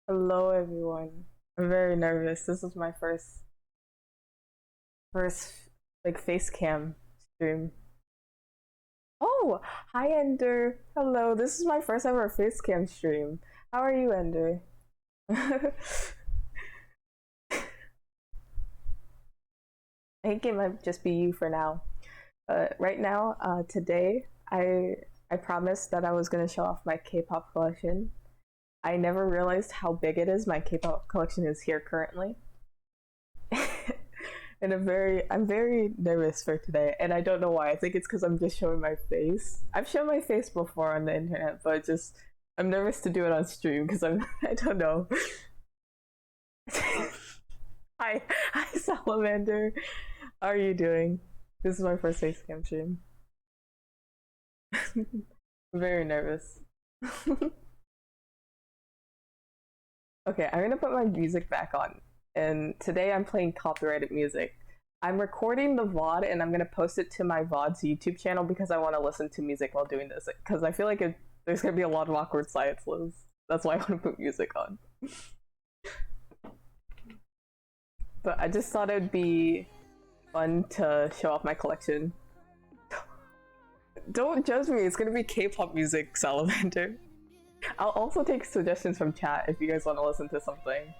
Hello everyone. I'm very nervous. This is my first like face cam stream. Oh, hi Ender. Hello. This is my first ever face cam stream. How are you, Ender? I think it might just be you for now. Right now, today, I promised that I was gonna show off my K-pop collection. I never realized how big it is. My K-pop collection is here currently. And I'm very nervous for today, and I don't know why. I think it's because I'm just showing my face. I've shown my face before on the internet, but just I'm nervous to do it on stream because I don't know. Hi Salamander. How are you doing? This is my first face cam stream. I'm very nervous. Okay, I'm gonna put my music back on, and today I'm playing copyrighted music. I'm recording the VOD and I'm gonna post it to my VOD's YouTube channel because I want to listen to music while doing this. Because I feel like there's gonna be a lot of awkward silences. That's why I want to put music on. But I just thought it'd be fun to show off my collection. Don't judge me. It's gonna be K-pop music, Salamander. I'll also take suggestions from chat if you guys want to listen to something.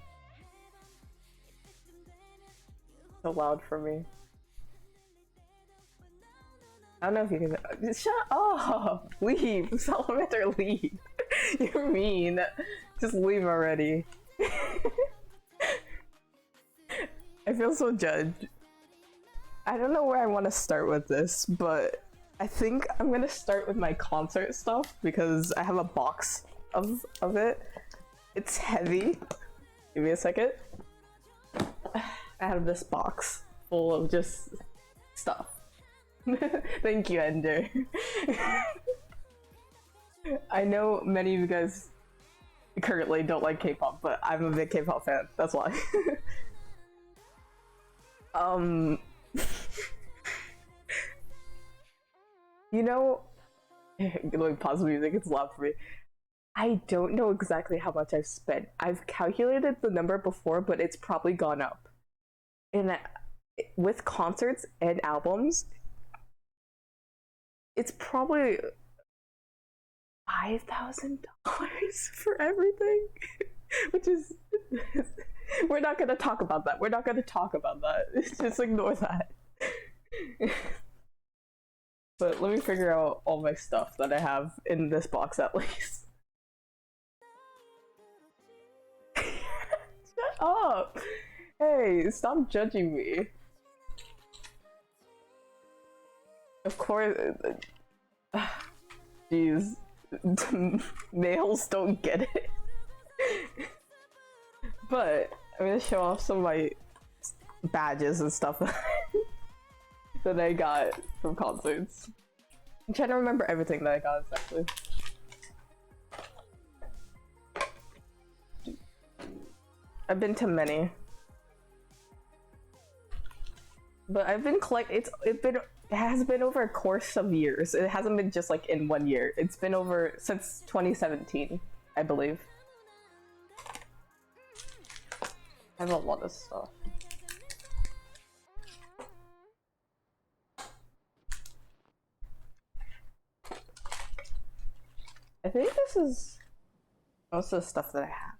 So loud for me. I don't know if you can. Shut up! Leave! Salamander, leave! You're mean. Just leave already. I feel so judged. I don't know where I want to start with this, but I think I'm gonna start with my concert stuff because I have a box of it. It's heavy. Give me a second. I have this box full of just stuff. Thank you, Ender. I know many of you guys currently don't like K-pop, but I'm a big K-pop fan. That's why. You know, let me pause the music. It's loud for me. I don't know exactly how much I've spent. I've calculated the number before, but it's probably gone up. And with concerts and albums, it's probably $5,000 for everything, which is we're not gonna talk about that. We're not gonna talk about that. Just ignore that. But let me figure out all my stuff that I have in this box at least. Shut up! Hey, stop judging me. Of course. Jeez. Males don't get it. But I'm gonna show off some of my badges and stuff that I got from concerts. I'm trying to remember everything that I got exactly. I've been to many. But I've been it has been over a course of years. It hasn't been just like in 1 year. It's been over since 2017, I believe. I have a lot of stuff. I think this is most of the stuff that I have.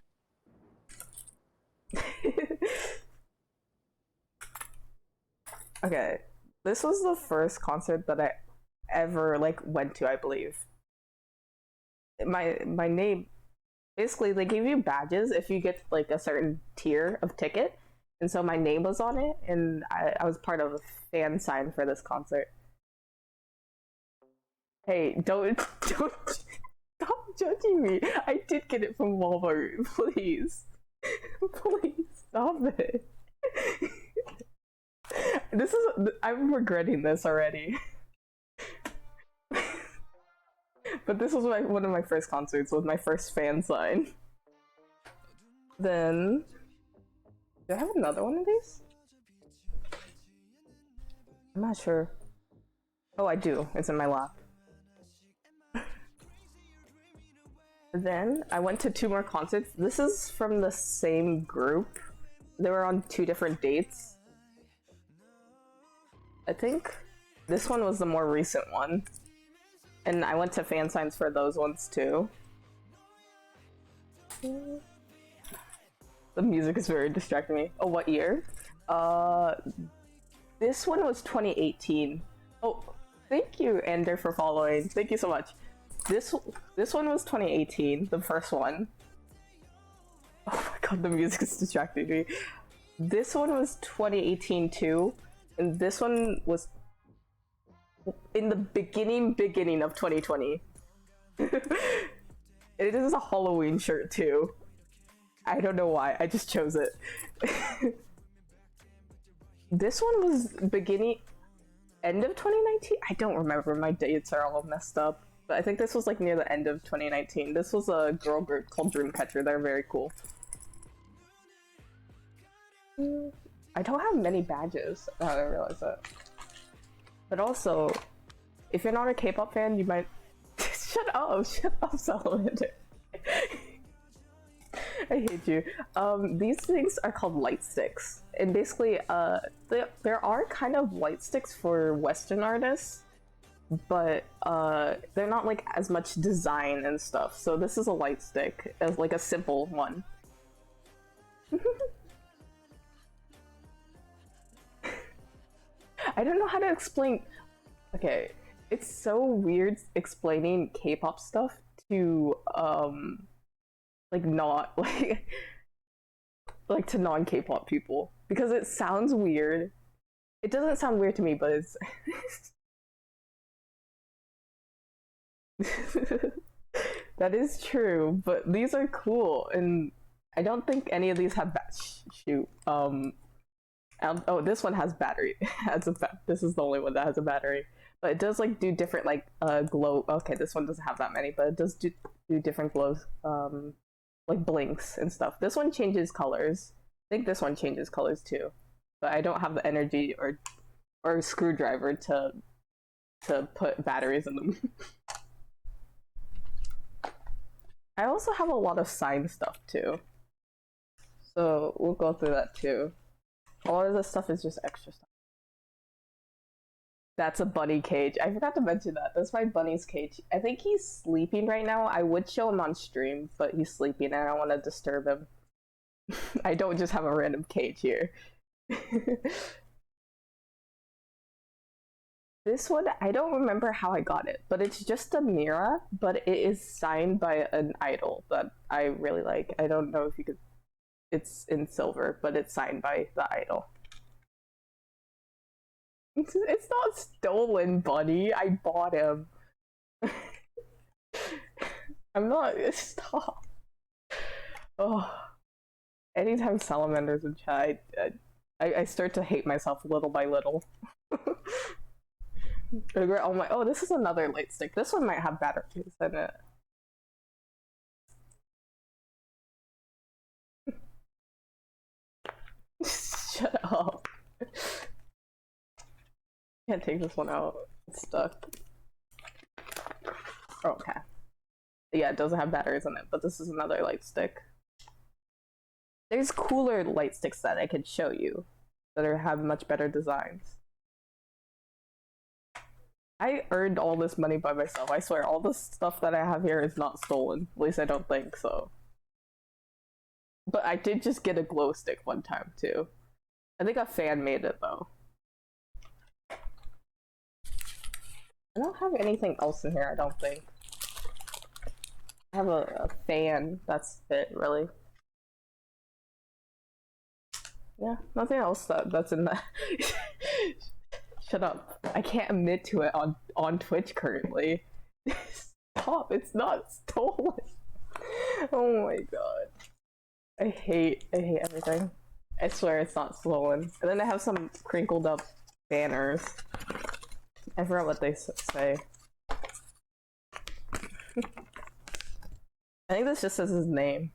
Okay, this was the first concert that I ever like went to, I believe. My name, basically they give you badges if you get like a certain tier of ticket, and so my name was on it, and I was part of a fan sign for this concert. Hey, don't stop judging me. I did get it from Walmart. Please, please stop it. This is I'm regretting this already. But this was one of my first concerts with my first fan sign. Then do I have another one of these? I'm not sure. Oh, I do. It's in my lap. Then I went to 2 more concerts. This is from the same group. They were on 2 different dates. I think this one was the more recent one. And I went to fan signs for those ones too. The music is very distracting me. Oh, what year? This one was 2018. Oh, thank you, Ender, for following. Thank you so much. This one was 2018, the first one. Oh my god, the music is distracting me. This one was 2018 too, and this one was in the beginning of 2020. It is a Halloween shirt too. I don't know why, I just chose it. This one was end of 2019? I don't remember, my dates are all messed up. But I think this was like near the end of 2019. This was a girl group called Dreamcatcher. They're very cool. I don't have many badges. Oh, I didn't realize that. But also, if you're not a K-pop fan, you might... Shut up, Salamander. I hate you. These things are called light sticks. And basically, there are kind of light sticks for Western artists, but they're not like as much design and stuff. So this is a light stick, as like a simple one. I don't know how to explain. Okay, it's so weird explaining K-pop stuff to like not like to non-K-pop people, because it sounds weird. It doesn't sound weird to me, but it's that is true, but these are cool, and I don't think any of these have shoot. Oh, this one has battery. This is the only one that has a battery, but it does like do different like glow. Okay, this one doesn't have that many, but it does do different glows, like blinks and stuff. This one changes colors. I think this one changes colors too, but I don't have the energy or screwdriver to put batteries in them. I also have a lot of sign stuff too, so we'll go through that too. A lot of this stuff is just extra stuff. That's a bunny cage. I forgot to mention that. That's my bunny's cage. I think he's sleeping right now. I would show him on stream, but he's sleeping and I don't want to disturb him. I don't just have a random cage here. This one, I don't remember how I got it, but it's just a mirror, but it is signed by an idol that I really like. I don't know if you could... It's in silver, but it's signed by the idol. It's not stolen, buddy. I bought him. I'm not... Stop. Oh. Anytime Salamander's in chat, I start to hate myself little by little. Oh my! Oh, this is another light stick. This one might have batteries in it. Shut up. Can't take this one out. It's stuck. Oh, okay. Yeah, it doesn't have batteries in it, but this is another light stick. There's cooler light sticks that I could show you that have much better designs. I earned all this money by myself. I swear, all the stuff that I have here is not stolen. At least I don't think so. But I did just get a glow stick one time too. I think a fan made it though. I don't have anything else in here, I don't think. I have a fan, that's it, really. Yeah, nothing else that's in that. Shut up. I can't admit to it on Twitch currently. Stop, it's not stolen. Oh my god. I hate everything. I swear it's not stolen. And then I have some crinkled up banners. I forgot what they say. I think this just says his name.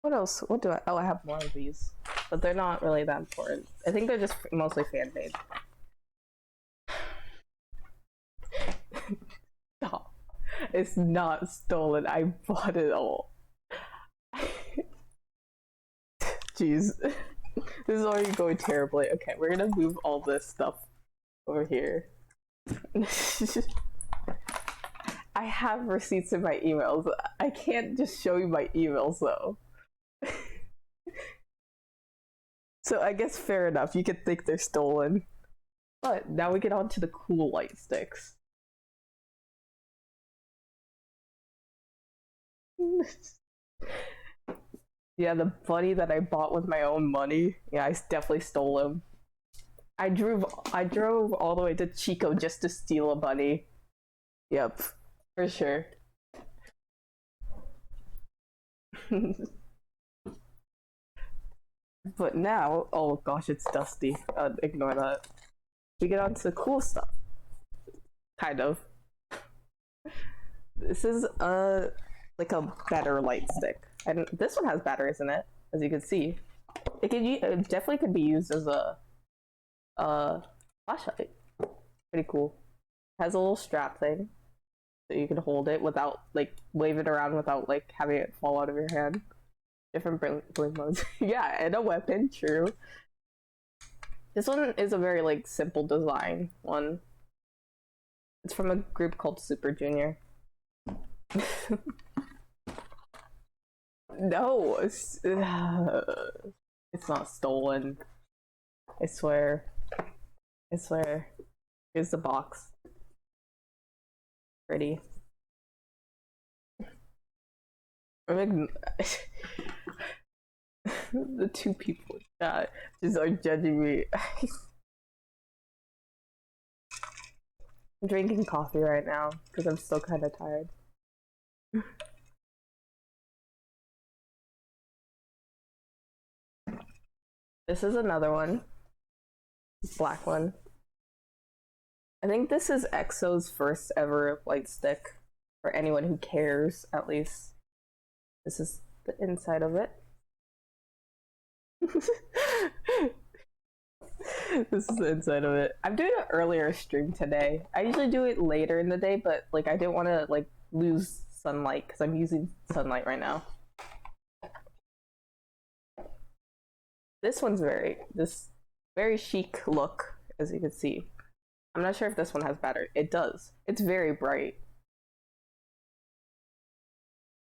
What else? What do I... Oh, I have more of these. but they're not really that important. I think they're just mostly fan made. Stop. It's not stolen. I bought it all. Jeez. This is already going terribly. Okay, we're gonna move all this stuff over here. I have receipts in my emails. I can't just show you my emails though. So I guess fair enough, you could think they're stolen. But now we get on to the cool light sticks. Yeah, the bunny that I bought with my own money. Yeah, I definitely stole him. I drove all the way to Chico just to steal a bunny. Yep, for sure. But now, oh gosh, it's dusty. Ignore that. We get on to the cool stuff. Kind of. This is like a better light stick. And this one has batteries in it, as you can see. It definitely could be used as a flashlight. Pretty cool. Has a little strap thing, so you can hold it without like wave it around without like having it fall out of your hand. Different blink modes. Yeah, and a weapon. True. This one is a very like simple design one. It's from a group called Super Junior. No, it's not stolen. I swear. I swear. Here's the box. Pretty. The two people in chat just are judging me. I'm drinking coffee right now because I'm still kind of tired. This is another one. Black one. I think this is EXO's first ever light stick. For anyone who cares, at least. This is the inside of it. This is the inside of it. I'm doing an earlier stream today. I usually do it later in the day, but like I didn't want to like lose sunlight because I'm using sunlight right now. This one's very chic look, as you can see. I'm not sure if this one has battery. It does. It's very bright.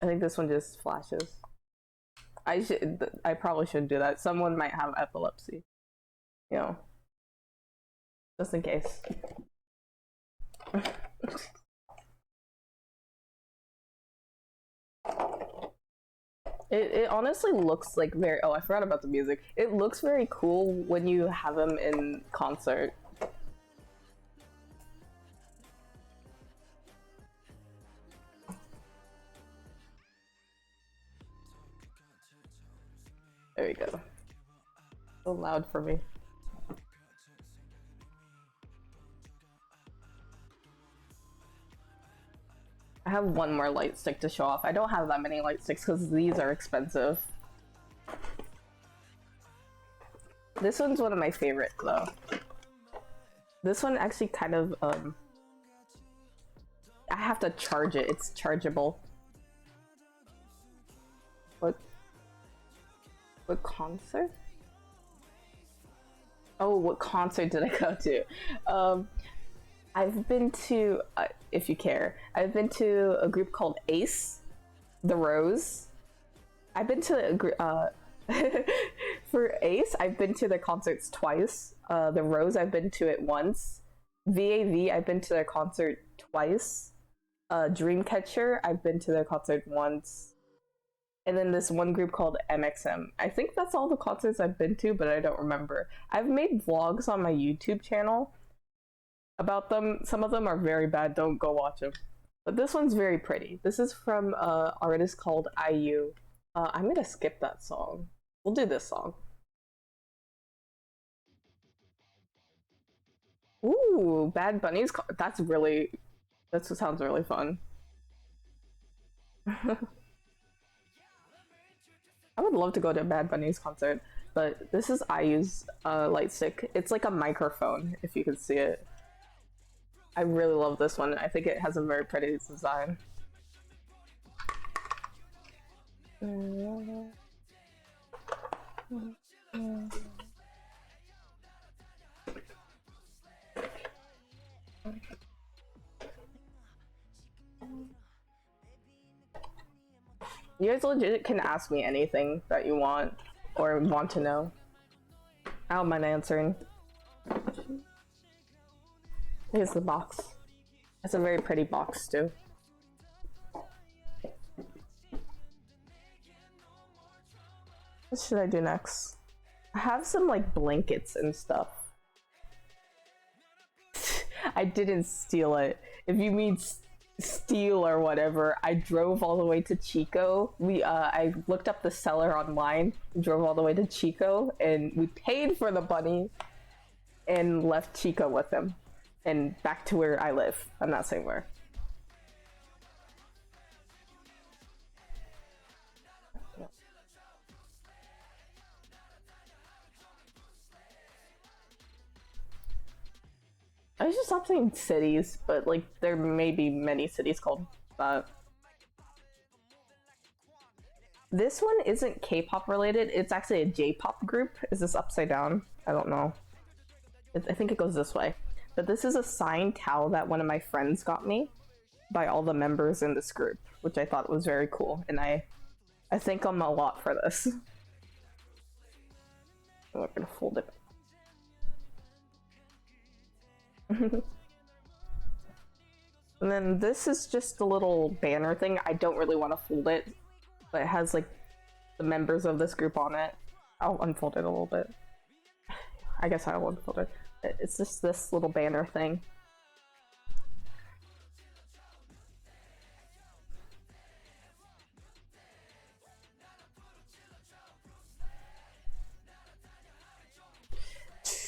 I think this one just flashes. I probably shouldn't do that. Someone might have epilepsy. You know. Just in case. It honestly looks like very. Oh, I forgot about the music. It looks very cool when you have them in concert. There we go. So loud for me. I have one more light stick to show off. I don't have that many light sticks because these are expensive. This one's one of my favorites though. This one actually kind of, I have to charge it. It's chargeable. What concert? Oh, what concert did I go to? I've been to, if you care, I've been to a group called Ace, The Rose. I've been to a group, for Ace, I've been to their concerts twice. The Rose, I've been to it once. VAV, I've been to their concert twice. Dreamcatcher, I've been to their concert once. And then this one group called MXM. I think that's all the concerts I've been to, but I don't remember. I've made vlogs on my YouTube channel about them. Some of them are very bad, don't go watch them. But this one's very pretty. This is from an artist called IU. I'm gonna skip that song. We'll do this song. Ooh, Bad Bunny's. That sounds really fun. I would love to go to Bad Bunny's concert. but this is IU's light stick. It's like a microphone, if you can see it. I really love this one. I think it has a very pretty design. You guys legit can ask me anything that you want or want to know. I don't mind answering. Here's the box. It's a very pretty box too. What should I do next? I have some like blankets and stuff. I didn't steal it. If you mean steal or whatever, I drove all the way to Chico. I looked up the seller online, drove all the way to Chico, and we paid for the bunny and left Chico with him and back to where I live. I'm not saying where. I should stop saying cities, but like there may be many cities called that. This one isn't K-pop related, it's actually a J-pop group. Is this upside down? I don't know. I think it goes this way. But this is a signed towel that one of my friends got me by all the members in this group, which I thought was very cool, and I thank them a lot for this. We're gonna fold it. And then this is just a little banner thing. I don't really want to fold it, but it has like the members of this group on it. I'll unfold it a little bit. I guess I'll unfold it. It's just this little banner thing.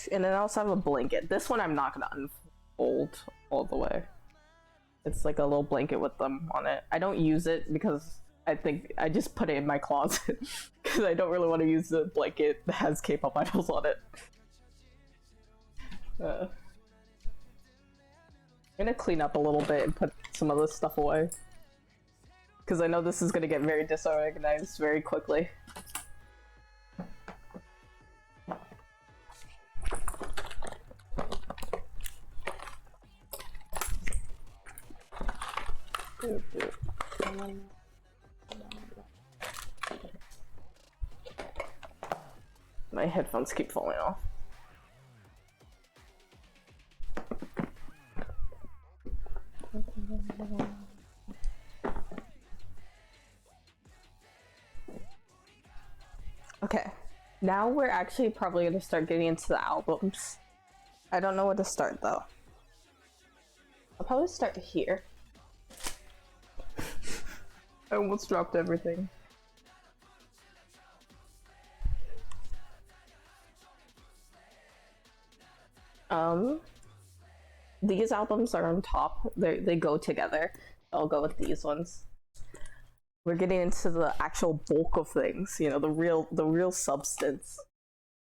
And then I also have a blanket. This one I'm not gonna unfold all the way. It's like a little blanket with them on it. I don't use it because I think I just put it in my closet because I don't really want to use the blanket that has K-pop idols on it. I'm gonna clean up a little bit and put some of this stuff away because I know this is gonna get very disorganized very quickly. My headphones keep falling off. Okay, now we're actually probably gonna start getting into the albums. I don't know where to start though. I'll probably start here. I almost dropped everything. These albums are on top. They go together. I'll go with these ones. We're getting into the actual bulk of things, you know, the real substance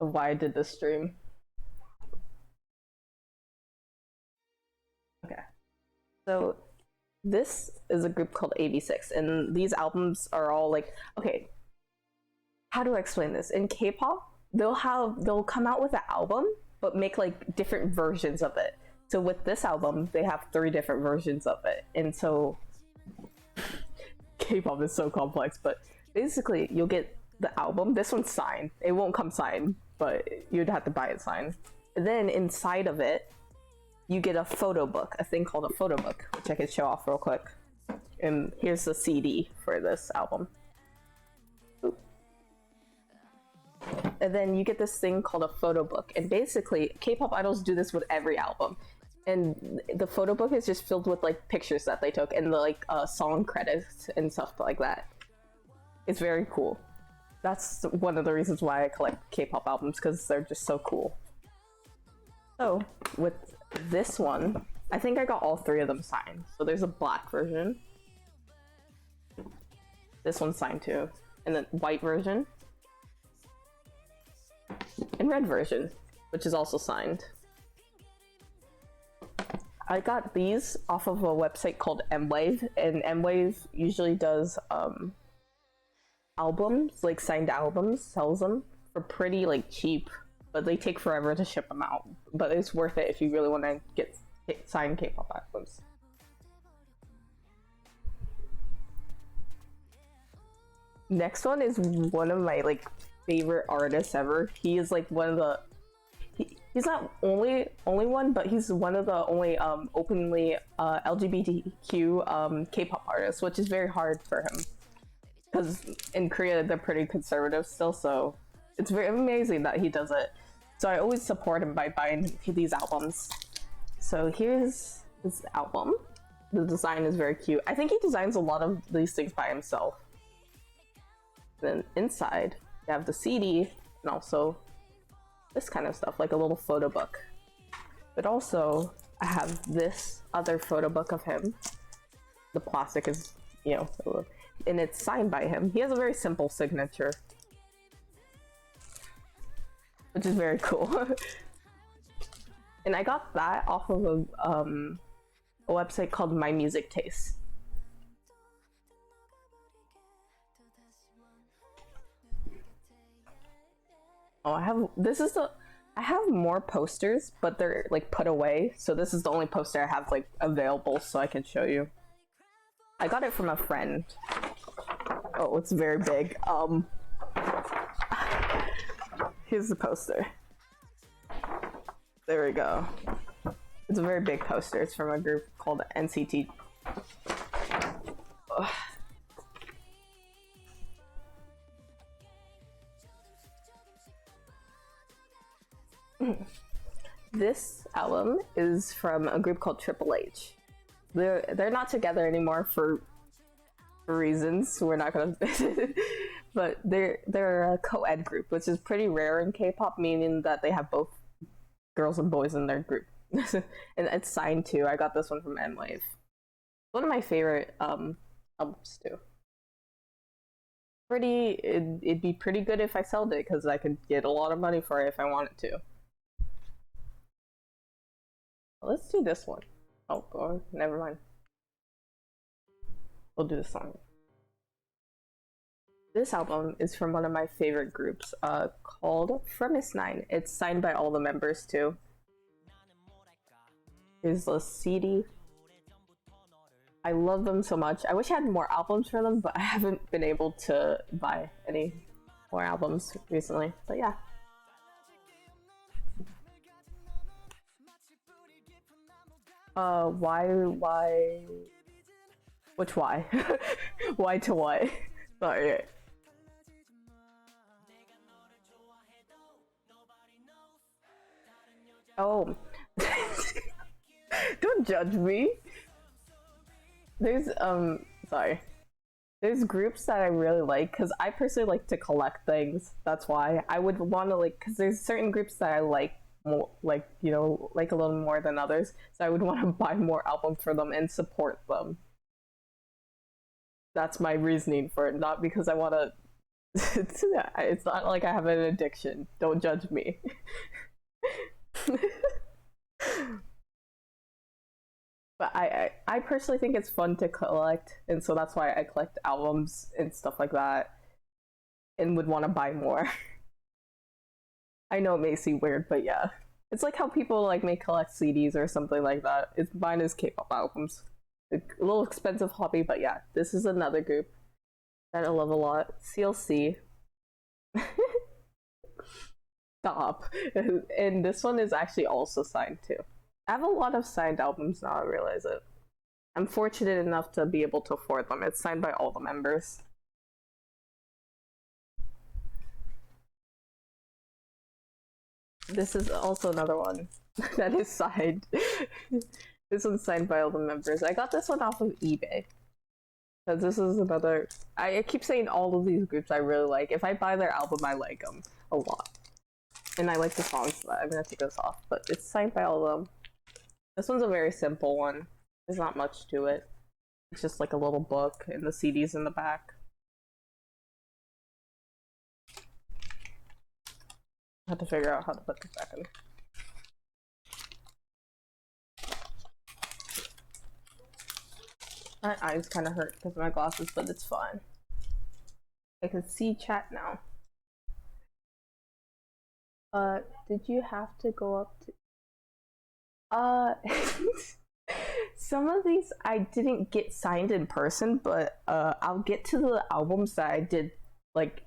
of why I did this stream. Okay. So this is a group called 86, and these albums are all like, okay, how do I explain this? In K-pop, they'll come out with an album, but make like different versions of it. So with this album, they have 3 different versions of it, and so K-pop is so complex. But basically, you'll get the album. This one's signed. It won't come signed, but you'd have to buy it signed. And then inside of it, you get a photo book, a thing called a photo book, which I can show off real quick. And here's the CD for this album. Ooh. And then you get this thing called a photo book. And basically, K-pop idols do this with every album. And the photo book is just filled with like pictures that they took and the like song credits and stuff like that. It's very cool. That's one of the reasons why I collect K-pop albums, because they're just so cool. So with this one, I think I got all 3 of them signed. So there's a black version. This one's signed too. And then white version. in red version, which is also signed. I got these off of a website called M-Wave, and M-Wave usually does albums, like signed albums, sells them for pretty like cheap, but they take forever to ship them out. But it's worth it if you really want to get signed K-pop albums. Next one is one of my like favorite artists ever. He is like one of the he's not only one, but he's one of the only openly LGBTQ K-pop artists, which is very hard for him because in Korea they're pretty conservative still. So it's very amazing that he does it. So I always support him by buying these albums. So here's his album. The design is very cute. I think he designs a lot of these things by himself. Then inside you have the CD and also this kind of stuff, like a little photo book. But also I have this other photo book of him. The plastic is, you know, and it's signed by him. He has a very simple signature, which is very cool. And I got that off of a website called My Music Taste. Oh, I have more posters, but they're like put away. So this is the only poster I have like available, so I can show you. I got it from a friend. Oh, it's very big. Here's the poster. There we go. It's a very big poster. It's from a group called NCT. Ugh. This album is from a group called Triple H. They're not together anymore for reasons we're not gonna but they're a co-ed group, which is pretty rare in K-pop, meaning that they have both girls and boys in their group. And it's signed too. I got this one from M-Wave. One of my favorite albums too. It'd be pretty good if I sold it because I could get a lot of money for it if I wanted to. Let's do this one. Oh, never mind. We'll do this song. This album is from one of my favorite groups, called Premise 9. It's signed by all the members too. Here's the CD. I love them so much. I wish I had more albums for them, but I haven't been able to buy any more albums recently. But yeah. Why? Which why? Why to what? Sorry. Oh. Don't judge me. There's, sorry. There's groups that I really like, because I personally like to collect things. That's why I would want to, like, because there's certain groups that I like more, like, you know, like a little more than others. So I would want to buy more albums for them and support them. That's my reasoning for it, not because I want to. It's not like I have an addiction. Don't judge me. But I personally think it's fun to collect, and so that's why I collect albums and stuff like that, and would want to buy more. I know it may seem weird, but yeah. It's like how people like may collect CDs or something like that. It's mine is K-pop albums. A little expensive hobby, but yeah. This is another group that I love a lot. CLC. Stop. And this one is actually also signed too. I have a lot of signed albums now, I realize it. I'm fortunate enough to be able to afford them. It's signed by all the members. This is also another one that is signed. This one's signed by all the members. I got this one off of eBay. Because this is another... I keep saying all of these groups I really like. If I buy their album, I like them a lot. And I like the songs, but I'm gonna take this off. But it's signed by all of them. This one's a very simple one. There's not much to it. It's just like a little book and the CD's in the back. I have to figure out how to put this back in. My eyes kind of hurt because of my glasses, but it's fine. I can see chat now. Did you have to go up to... Some of these I didn't get signed in person, but I'll get to the albums that I did, like,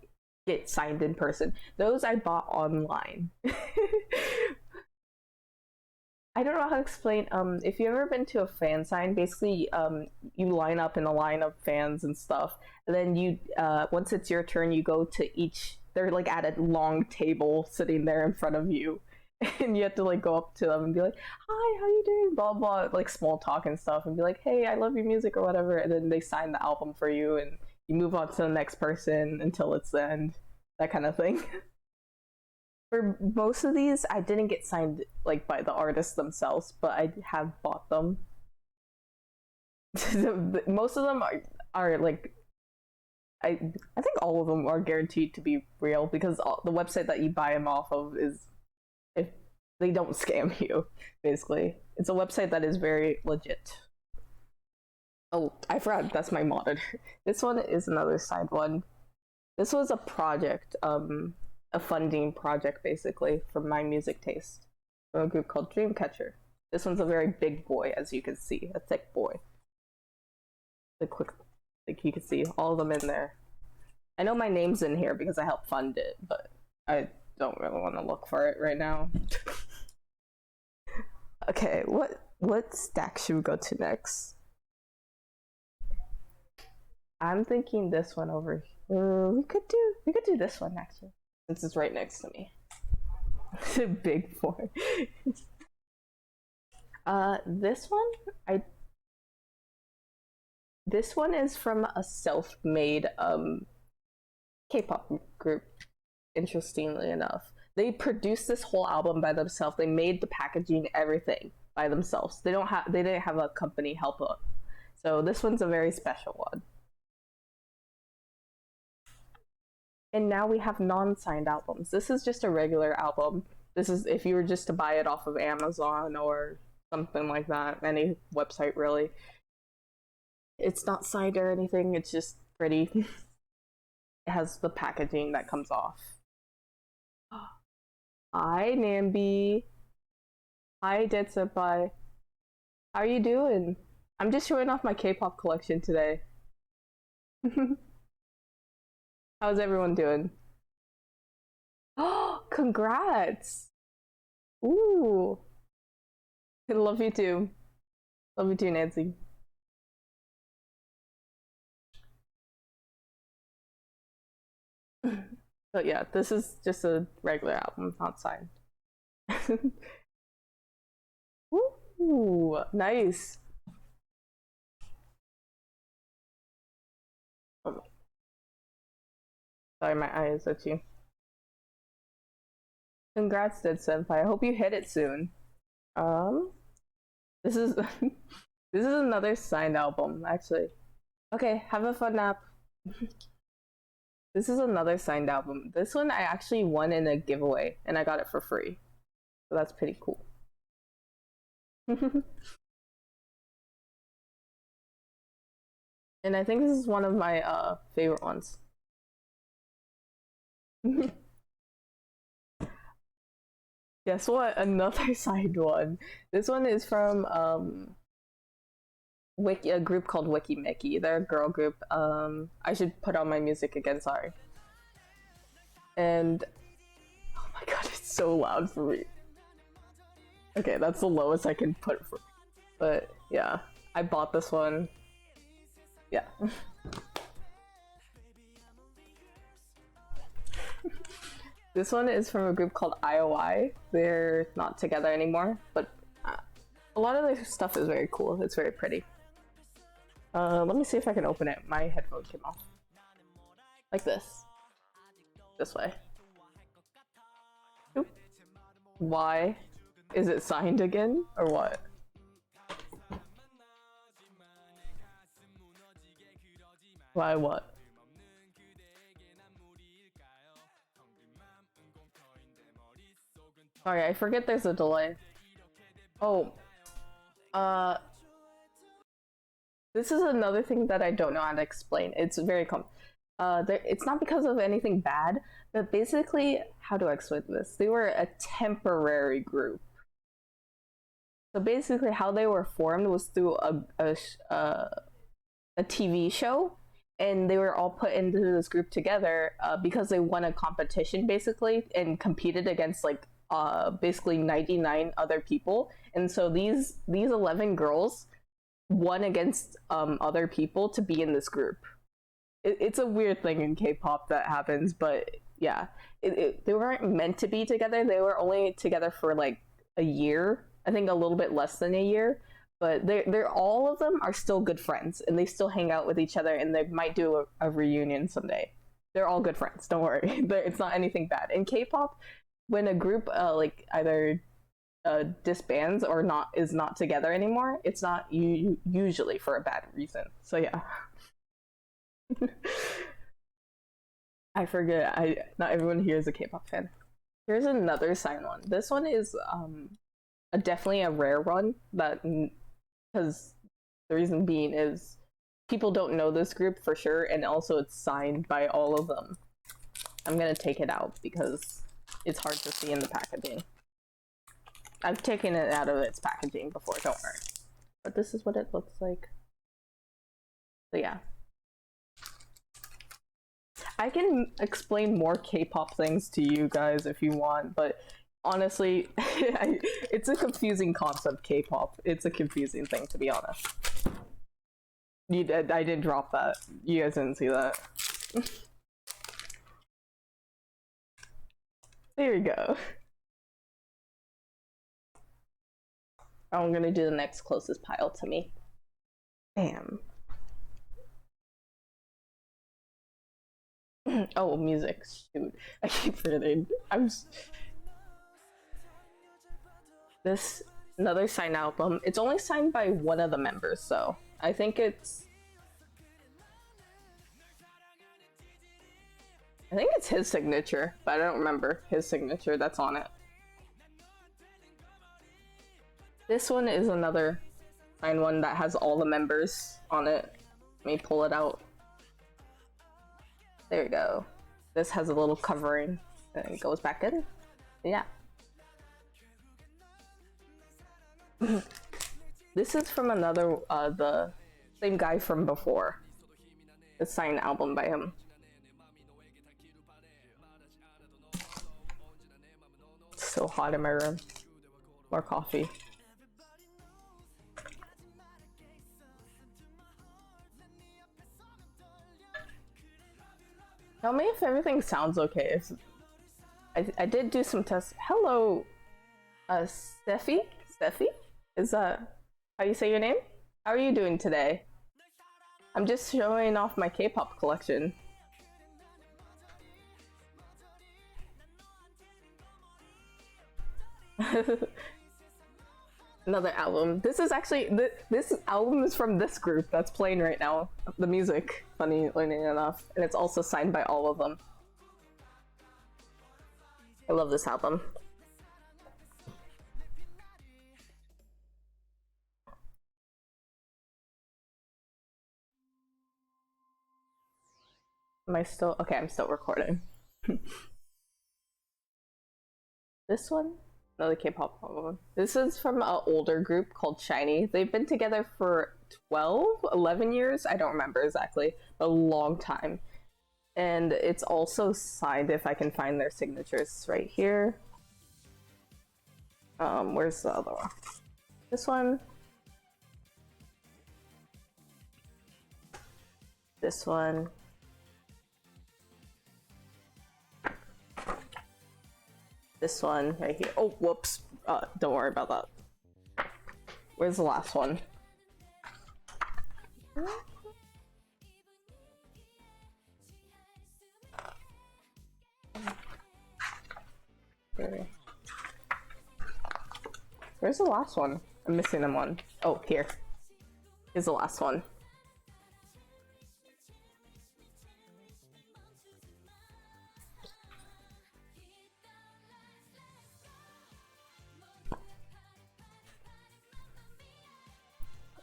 get signed in person. Those I bought online. I don't know how to explain. If you've ever been to a fan sign, basically, you line up in a line of fans and stuff, and then you, once it's your turn, you go to each. They're like at a long table sitting there in front of you, and you have to like go up to them and be like, "Hi, how you doing?" Blah blah, like small talk and stuff, and be like, "Hey, I love your music" or whatever, and then they sign the album for you, and you move on to the next person until it's the end, that kind of thing. For most of these, I didn't get signed like by the artists themselves, but I have bought them. Most of them are like I think all of them are guaranteed to be real because the website that you buy them off of is, if they don't scam you, basically. It's a website that is very legit. Oh, I forgot that's my monitor. This one is another side one. This was a project, a funding project basically for my music taste from a group called Dreamcatcher. This one's a very big boy, as you can see, a thick boy. The quick, like you can see all of them in there. I know my name's in here because I helped fund it, but I don't really want to look for it right now. Okay, what stack should we go to next? I'm thinking this one over here. We could do this one actually, since it's right next to me. Big boy. This one is from a self-made K-pop group. Interestingly enough, they produced this whole album by themselves. They made the packaging, everything by themselves. They didn't have a company help them. So this one's a very special one. And now we have non-signed albums. This is just a regular album. This is if you were just to buy it off of Amazon or something like that, any website really. It's not signed or anything, it's just pretty. It has the packaging that comes off. Hi, Nambi. Hi, Dead Senpai. How are you doing? I'm just showing off my K-pop collection today. How's everyone doing? Oh, congrats! Ooh. I love you too. Love you too, Nancy. But yeah, this is just a regular album, not signed. Ooh, nice. Oh, sorry, my eye is itchy. Congrats, Dead Senpai. I hope you hit it soon. This is this is another signed album, actually. Okay, have a fun nap. This is another signed album. This one I actually won in a giveaway, and I got it for free. So that's pretty cool. And I think this is one of my favorite ones. Guess what? Another side one. This one is from a group called Wiki Mickey. They're a girl group. I should put on my music again, sorry. And oh my god, it's so loud for me. Okay, that's the lowest I can put for, but yeah, I bought this one. Yeah. This one is from a group called IOI. They're not together anymore, but a lot of their stuff is very cool. It's very pretty. Let me see if I can open it. My headphone came off. Like this. This way. Oop. Why? Is it signed again? Or what? Why what? Sorry, I forget there's a delay. Oh, uh, this is another thing that I don't know how to explain. It's very it's not because of anything bad, but basically, how do I explain this? They were a temporary group. So basically, how they were formed was through a TV show, and they were all put into this group together because they won a competition basically and competed against like basically 99 other people, and so these 11 girls won against other people to be in this group. It's a weird thing in K-pop that happens, but yeah, they weren't meant to be together. They were only together for like a year, I think a little bit less than a year. But they're all of them are still good friends, and they still hang out with each other, and they might do a reunion someday. They're all good friends. Don't worry, it's not anything bad. In K-pop, when a group like either disbands or not together anymore, it's not usually for a bad reason. So yeah. I forget. Not everyone here is a K-pop fan. Here's another sign one. This one is definitely a rare one, that because the reason being is people don't know this group for sure, and also it's signed by all of them. I'm gonna take it out because it's hard to see in the packaging. I've taken it out of its packaging before, don't worry. But this is what it looks like. So yeah. I can explain more K-pop things to you guys if you want, but honestly, it's a confusing concept, K-pop. It's a confusing thing, to be honest. I didn't drop that. You guys didn't see that. There you go. I'm gonna do the next closest pile to me. Damn. Oh, music. Shoot. I keep forgetting. This another signed album. It's only signed by one of the members, so I think it's his signature, but I don't remember his signature that's on it. This one is another signed one that has all the members on it. Let me pull it out. There we go. This has a little covering and it goes back in. Yeah. This is from another, the same guy from before. The signed album by him. It's so hot in my room. More coffee. Tell me if everything sounds okay. I did do some tests. Hello, Steffi? Steffi? Is that how you say your name? How are you doing today? I'm just showing off my K-pop collection. Another album. This is actually this album is from this group that's playing right now. The music, funny enough, and it's also signed by all of them. I love this album. Am I still okay? I'm still recording. This one. Another K-pop album. This is from an older group called SHINee. They've been together for 12, 11 years. I don't remember exactly. A long time. And it's also signed, if I can find their signatures right here. Where's the other one? This one. This one. This one right here. Oh, whoops. Don't worry about that. Where's the last one? Where's the last one? I'm missing them one. Oh, here. Here's the last one.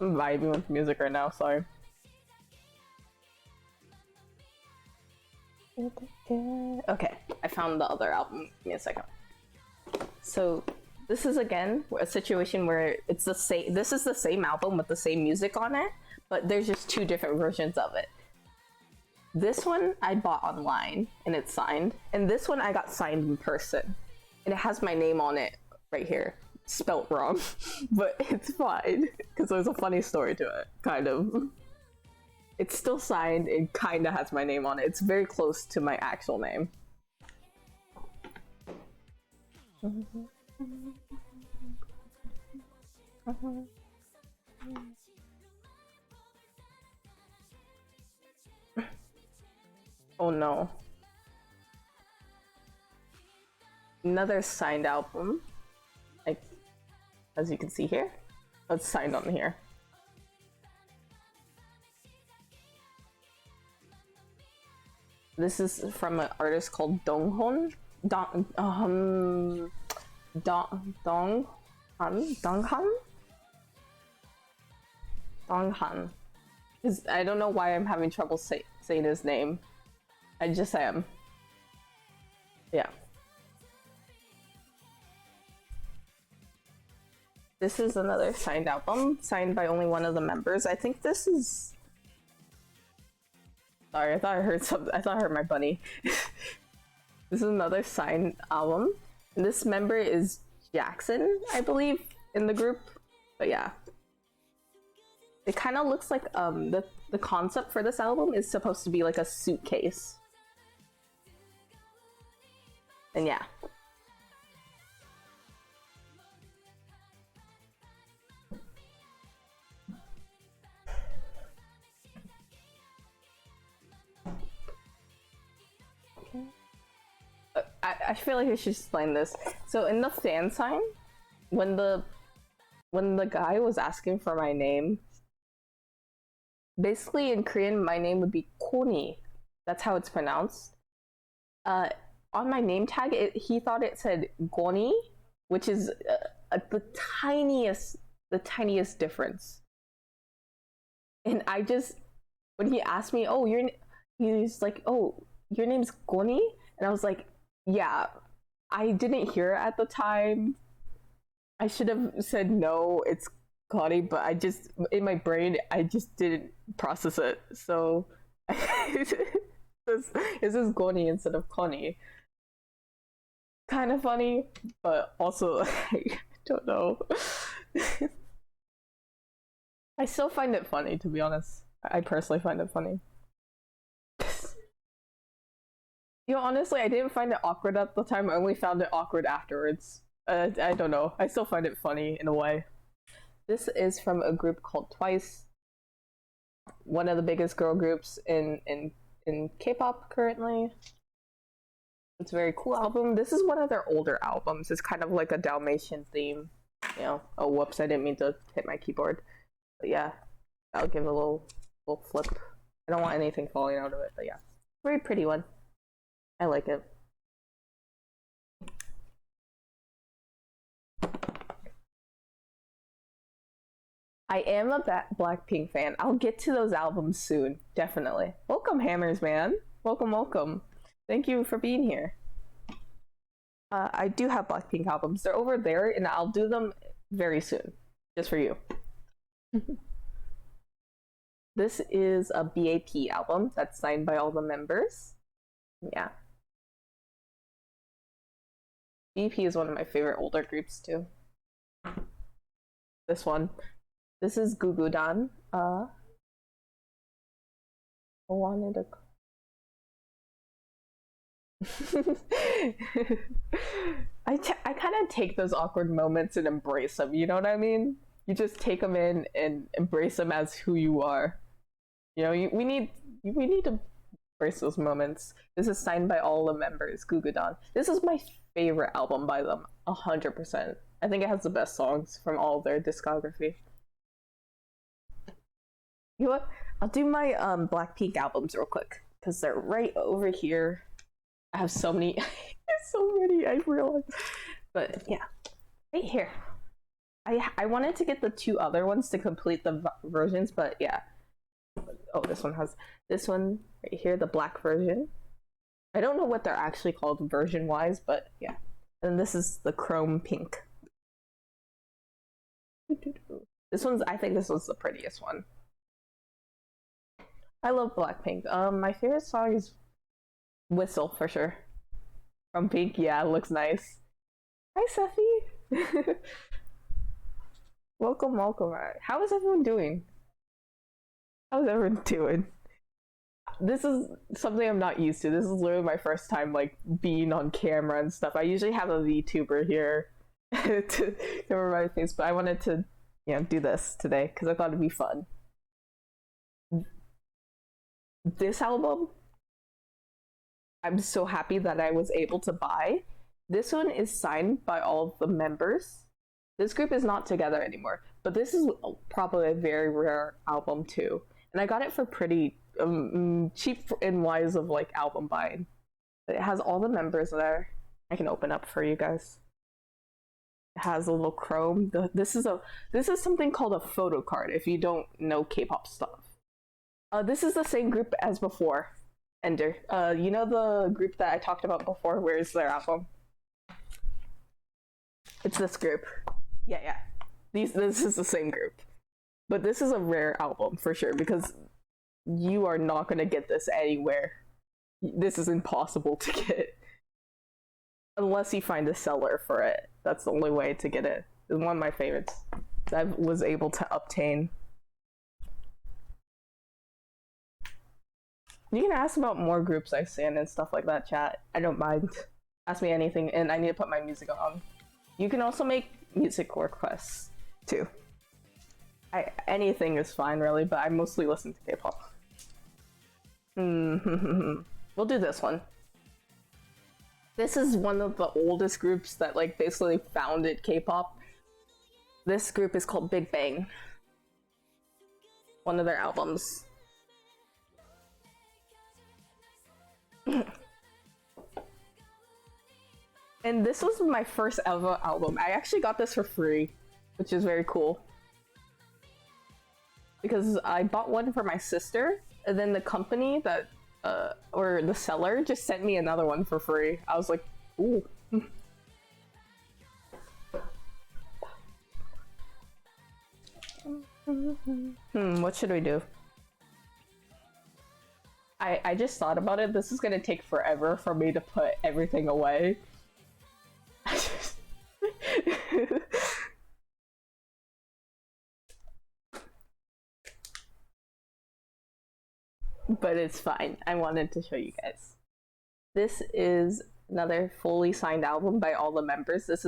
I'm vibing with music right now, sorry. Okay, I found the other album. Give me a second. So this is again a situation where it's the same. This is the same album with the same music on it, but there's just two different versions of it. This one I bought online and it's signed, and this one I got signed in person, and it has my name on it right here, spelt wrong, but it's fine because there's a funny story to it, kind of. It's still signed and kind of has my name on it. It's very close to my actual name. Oh no. Another signed album. Like, as you can see here. It's signed on here. This is from an artist called Donghun. Donghan. I don't know why I'm having trouble saying his name. I just am. Yeah. This is another signed album, signed by only one of the members. I think this is... Sorry, I thought I heard something. I thought I heard my bunny. This is another signed album. And this member is Jackson, I believe, in the group. But yeah. It kind of looks like the concept for this album is supposed to be like a suitcase. And yeah. I feel like I should explain this. So in the fan sign, when the guy was asking for my name, basically in Korean my name would be Koni. That's how it's pronounced. On my name tag, he thought it said Goni, which is the tiniest difference. And I just, when he asked me, oh, he's like, oh, your name's Goni? And I was like, yeah, I didn't hear it at the time. I should have said no, it's Connie, but I just, in my brain, I just didn't process it. So, this is Goni instead of Connie. Kind of funny, but also, I don't know. I still find it funny, to be honest. I personally find it funny. You know, honestly, I didn't find it awkward at the time. I only found it awkward afterwards. I don't know. I still find it funny in a way. This is from a group called Twice. One of the biggest girl groups in K-pop currently. It's a very cool album. This is one of their older albums. It's kind of like a Dalmatian theme. You know, oh whoops, I didn't mean to hit my keyboard. But yeah, I'll give it a little flip. I don't want anything falling out of it, but yeah. Very pretty one. I like it. I am a Blackpink fan. I'll get to those albums soon, definitely. Welcome, Hammers, man. Welcome, welcome. Thank you for being here. I do have Blackpink albums. They're over there, and I'll do them very soon, just for you. This is a BAP album that's signed by all the members. Yeah. BAP is one of my favorite older groups too. This one. This is Gugudan. I wanted a... I kind of take those awkward moments and embrace them, you know what I mean? You just take them in and embrace them as who you are. You know, we need to embrace those moments. This is signed by all the members, Gugudan. This is my favorite album by them, 100%. I think it has the best songs from all of their discography. You know what? I'll do my Blackpink albums real quick because they're right over here. I have so many, so many. I realize, but yeah, right here. I wanted to get the two other ones to complete the versions, but yeah. Oh, this one has this one right here, the black version. I don't know what they're actually called version wise, but yeah. And this is the chrome pink. This one's, I think this one's the prettiest one. I love Blackpink. My favorite song is Whistle for sure. From Pink, yeah, it looks nice. Hi, Seffi. Welcome, welcome. How is everyone doing? How's everyone doing? This is something I'm not used to. This is literally my first time like being on camera and stuff. I usually have a VTuber here to cover my face, but I wanted to, do this today because I thought it'd be fun. This album, I'm so happy that I was able to buy. This one is signed by all of the members. This group is not together anymore, but this is probably a very rare album too. And I got it for pretty cheap in wise of like album buying. It has all the members there. I can open up for you guys. It has a little chrome. This is something called a photo card if you don't know K-pop stuff. This is the same group as before. Ender. You know the group that I talked about before? Where is their album? It's this group. Yeah. This is the same group. But this is a rare album for sure because you are not going to get this anywhere. This is impossible to get. Unless you find a seller for it. That's the only way to get it. It's one of my favorites that I was able to obtain. You can ask about more groups I stand and stuff like that, chat. I don't mind. Ask me anything, and I need to put my music on. You can also make music requests, too. Anything is fine, really, but I mostly listen to K-pop. We'll do this one. This is one of the oldest groups that, like, basically founded K-pop. This group is called Big Bang. One of their albums. And this was my first ever album. I actually got this for free, which is very cool. Because I bought one for my sister, and then the company that, or the seller just sent me another one for free. I was like, ooh. What should we do? I just thought about it. This is gonna take forever for me to put everything away. But it's fine. I wanted to show you guys. This is another fully signed album by all the members. This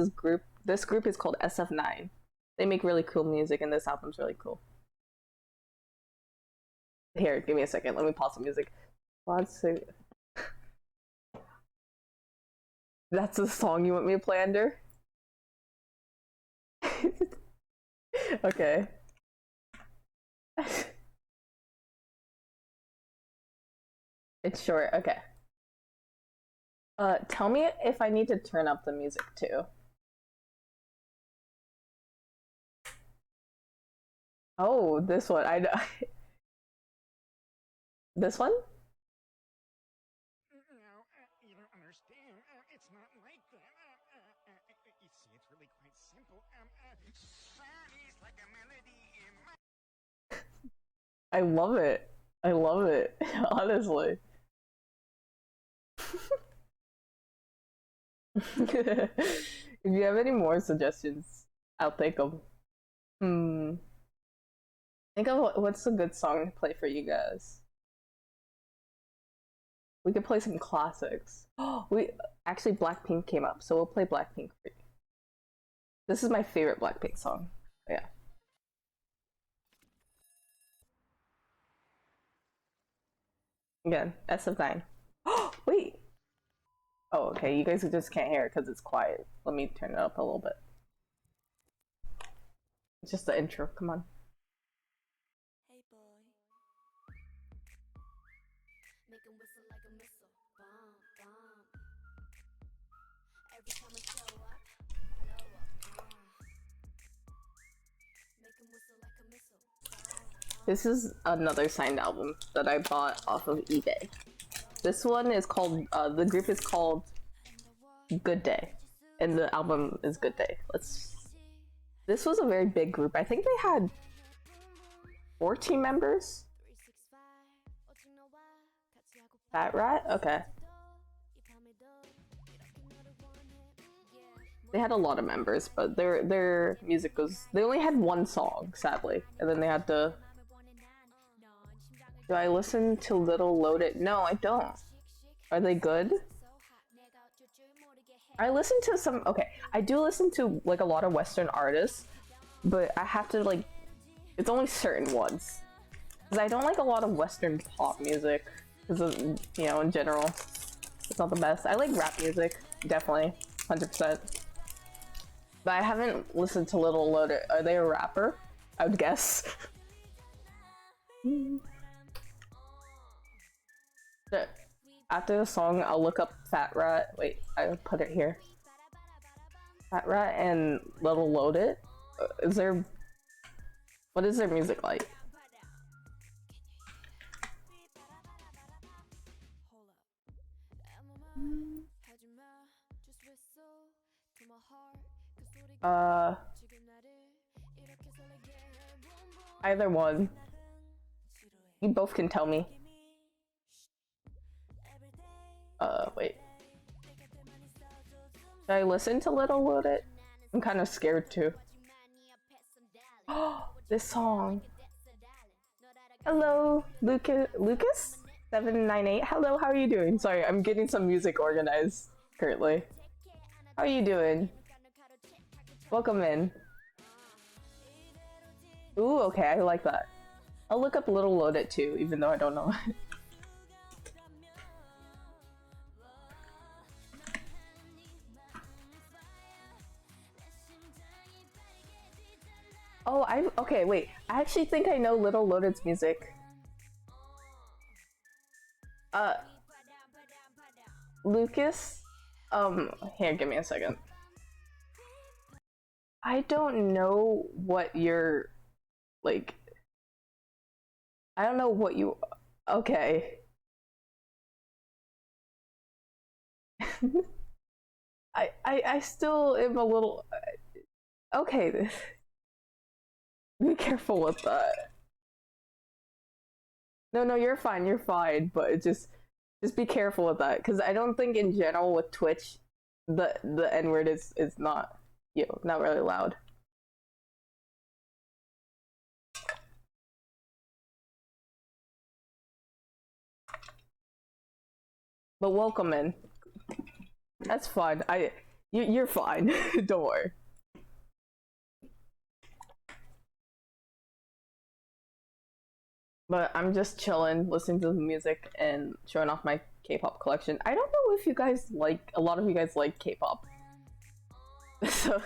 group is called SF9. They make really cool music and this album's really cool. Here, give me a second. Let me pause the music. That's the song you want me to play under? Okay. It's short. Okay. Tell me if I need to turn up the music too. Oh, this one. I know. This one? You don't understand. It's not like that. You see, it's really quite simple. Sonny's like a melody in my... I love it. I love it. Honestly. If you have any more suggestions, I'll take them. Think of what's a good song to play for you guys. We could play some classics. We actually Blackpink came up, so we'll play Blackpink for you. This is my favorite Blackpink song. Yeah. Again, SF9. Wait. Oh, okay. You guys just can't hear it because it's quiet. Let me turn it up a little bit. It's just the intro. Come on. Hey boy, make him whistle like a missile. Bomb, bomb. Every time I show up, blow up. This is another signed album that I bought off of eBay. This one is called, the group is called Good Day, and the album is Good Day. This was a very big group. I think they had 14 members. Fat Rat? Okay. They had a lot of members, but their music was... They only had one song, sadly. And then they had to... Do I listen to Little Loaded? No, I don't. Are they good? I listen to some... Okay, I do listen to, like, a lot of Western artists, but I have to, like... It's only certain ones. Because I don't like a lot of Western pop music. Because, you know, in general, it's not the best. I like rap music, definitely. 100%. But I haven't listened to Little Loaded. Are they a rapper? I would guess. After the song, I'll look up Fat Rat. Wait, I put it here. Fat Rat and Little Loaded. Is there... What is their music like? Either one. You both can tell me. Wait. Should I listen to Little Loaded? I'm kind of scared too. Oh, this song. Hello, Lucas? 798. Hello, how are you doing? Sorry, I'm getting some music organized currently. How are you doing? Welcome in. Ooh, okay, I like that. I'll look up Little Loaded too, even though I don't know. Oh, okay, wait. I actually think I know Little Loaded's music. Lucas? Here, give me a second. I don't know what you're, like... I don't know what you... Okay. I still am a little... Okay. Be careful with that. No, you're fine, but it just be careful with that, because I don't think in general with Twitch, the N-word is not, you know, not really loud. But welcome in. That's fine. You're fine. Don't worry. But I'm just chilling, listening to the music and showing off my K-pop collection. I don't know if you guys like, a lot of you guys like K-pop. So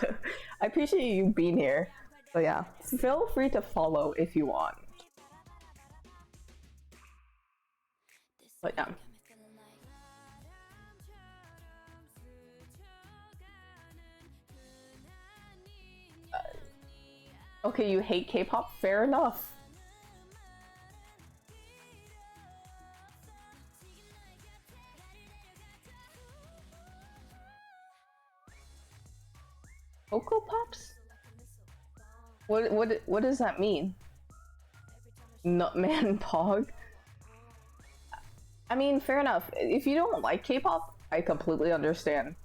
I appreciate you being here. But yeah, feel free to follow if you want. But yeah. Okay, you hate K-pop? Fair enough. Cocoa Pops? What does that mean? Nutman Pog? I mean, fair enough. If you don't like K-pop, I completely understand.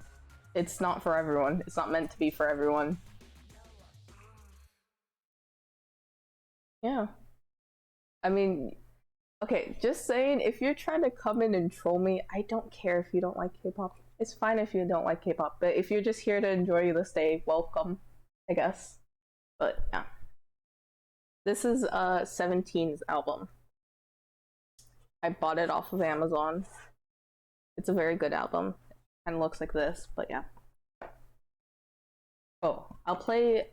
It's not for everyone. It's not meant to be for everyone. Yeah. I mean, okay, just saying, if you're trying to come in and troll me, I don't care if you don't like K-pop. It's fine if you don't like K-pop, but if you're just here to enjoy this day, welcome, I guess. But yeah. This is 17's album. I bought it off of Amazon. It's a very good album. Kind of looks like this, but yeah. Oh, I'll play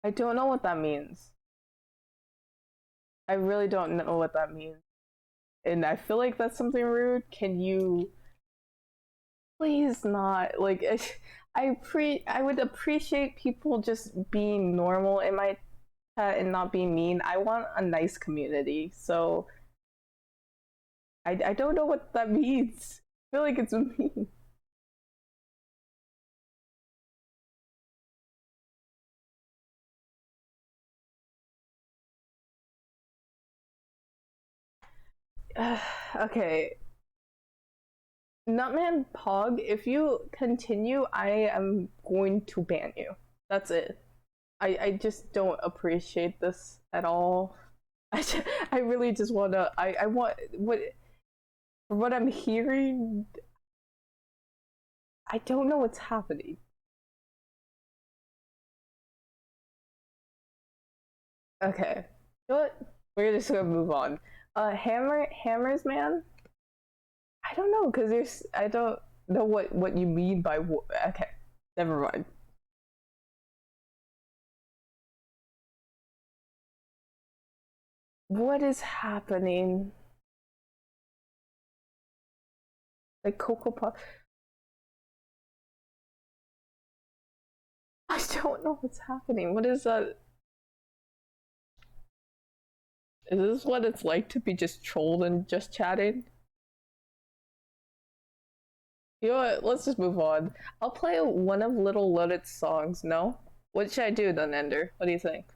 I don't know what that means. I really don't know what that means. And I feel like that's something rude. Can you please not like I would appreciate people just being normal in my chat and not being mean. I want a nice community. So I don't know what that means. I feel like it's mean. Okay. Nutman Pog, if you continue, I am going to ban you. That's it. I just don't appreciate this at all. I really just wanna I want what I'm hearing. I don't know what's happening. Okay, you know what? We're just gonna move on. Hammers man. I don't know because there's I don't know what you mean by okay. Never mind. What is happening? Like Cocoa Puff. I don't know what's happening. What is that? Is this what it's like to be just trolled and just chatting? You know what? Let's just move on. I'll play one of Little Loaded's songs, no? What should I do then, Ender? What do you think?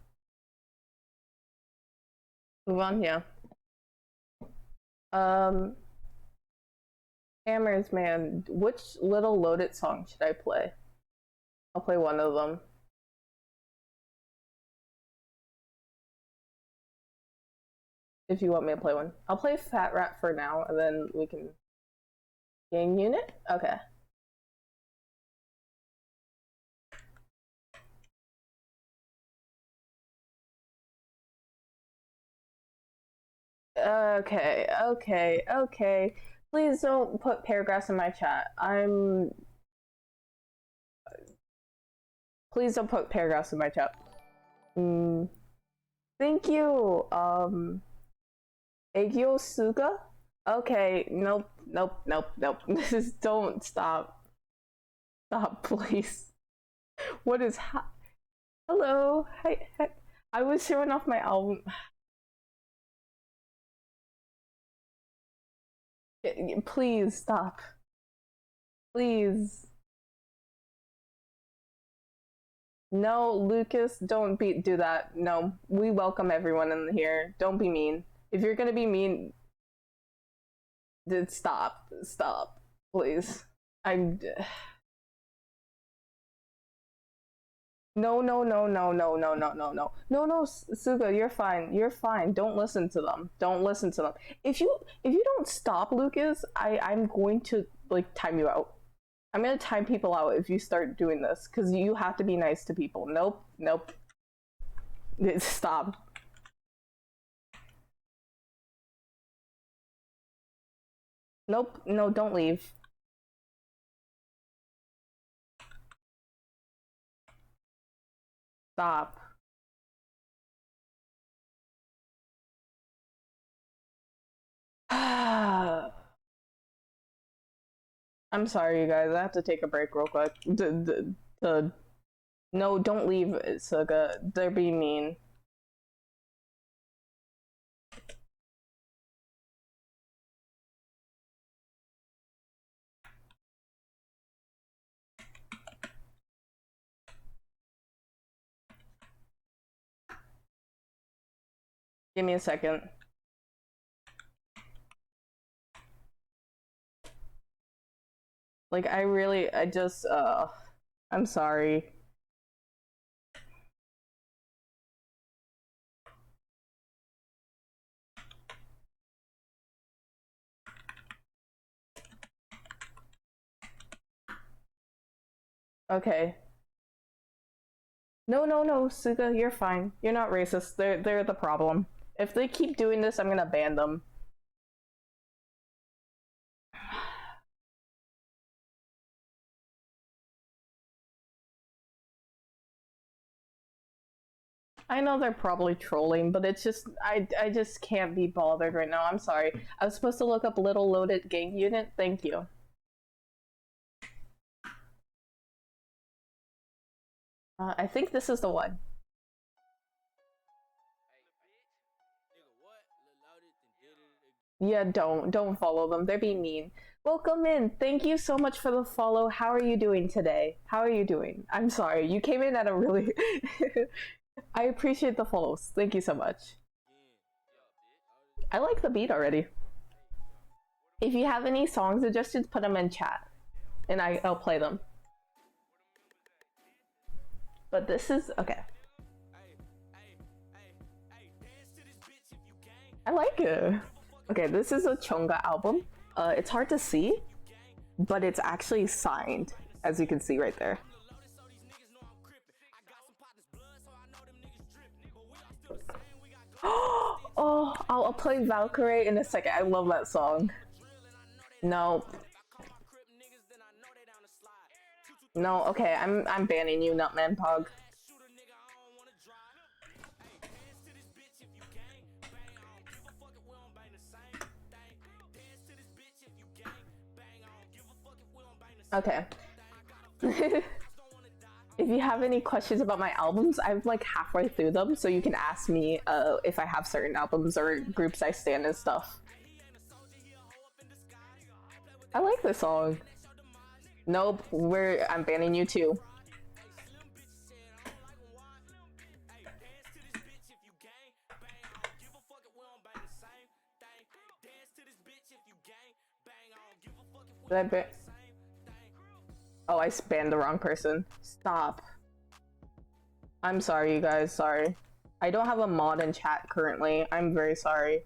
Move on? Yeah. Um, Hammers, man. Which Little Loaded song should I play? I'll play one of them. If you want me to play one. I'll play Fat Rat for now, and then we can... Gang Unit? Okay. Okay. Please don't put paragraphs in my chat. Please don't put paragraphs in my chat. Thank you, Egyo Suga? Okay, nope. This don't stop. Stop, please. What is Hello? Hi. I was showing off my album. Please stop. Please. No, Lucas, don't do that. No, we welcome everyone in here. Don't be mean. If you're gonna be mean, then stop, please. I'm. No, Suga, you're fine. Don't listen to them. If you don't stop, Lucas, I'm going to like time you out. I'm gonna time people out if you start doing this because you have to be nice to people. Nope. Stop. Nope. No, don't leave. Stop. I'm sorry, you guys. I have to take a break real quick. No, don't leave, Suga. They're being mean. Give me a second. Like, I just, I'm sorry. Okay. No, Suga, you're fine. You're not racist. They're the problem. If they keep doing this, I'm gonna ban them. I know they're probably trolling, but it's just I just can't be bothered right now. I'm sorry. I was supposed to look up Little Loaded Gang Unit. Thank you. I think this is the one. Yeah, don't follow them. They're being mean. Welcome in. Thank you so much for the follow. How are you doing today? How are you doing? I'm sorry. You came in at a really I appreciate the follows. Thank you so much. I like the beat already. If you have any song suggestions, put them in chat and I'll play them. But this is okay. I like it. Okay, this is a Chonga album. It's hard to see, but it's actually signed, as you can see right there. Oh, I'll play Valkyrie in a second. I love that song. No. No, okay, I'm banning you, Nutman Pog. Okay. If you have any questions about my albums, I'm like halfway through them, so you can ask me if I have certain albums or groups I stand and stuff. I like this song. Nope, I'm banning you too. Did I ban? Oh, I banned the wrong person. Stop. I'm sorry, you guys. Sorry. I don't have a mod in chat currently. I'm very sorry.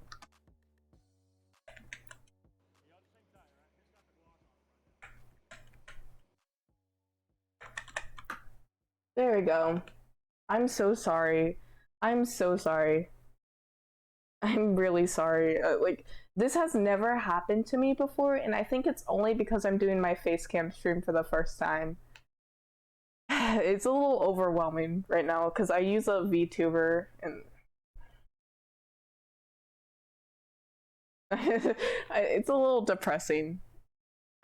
There we go. I'm so sorry. I'm so sorry. I'm really sorry. Like, this has never happened to me before, and I think it's only because I'm doing my face cam stream for the first time. It's a little overwhelming right now because I use a VTuber and it's a little depressing.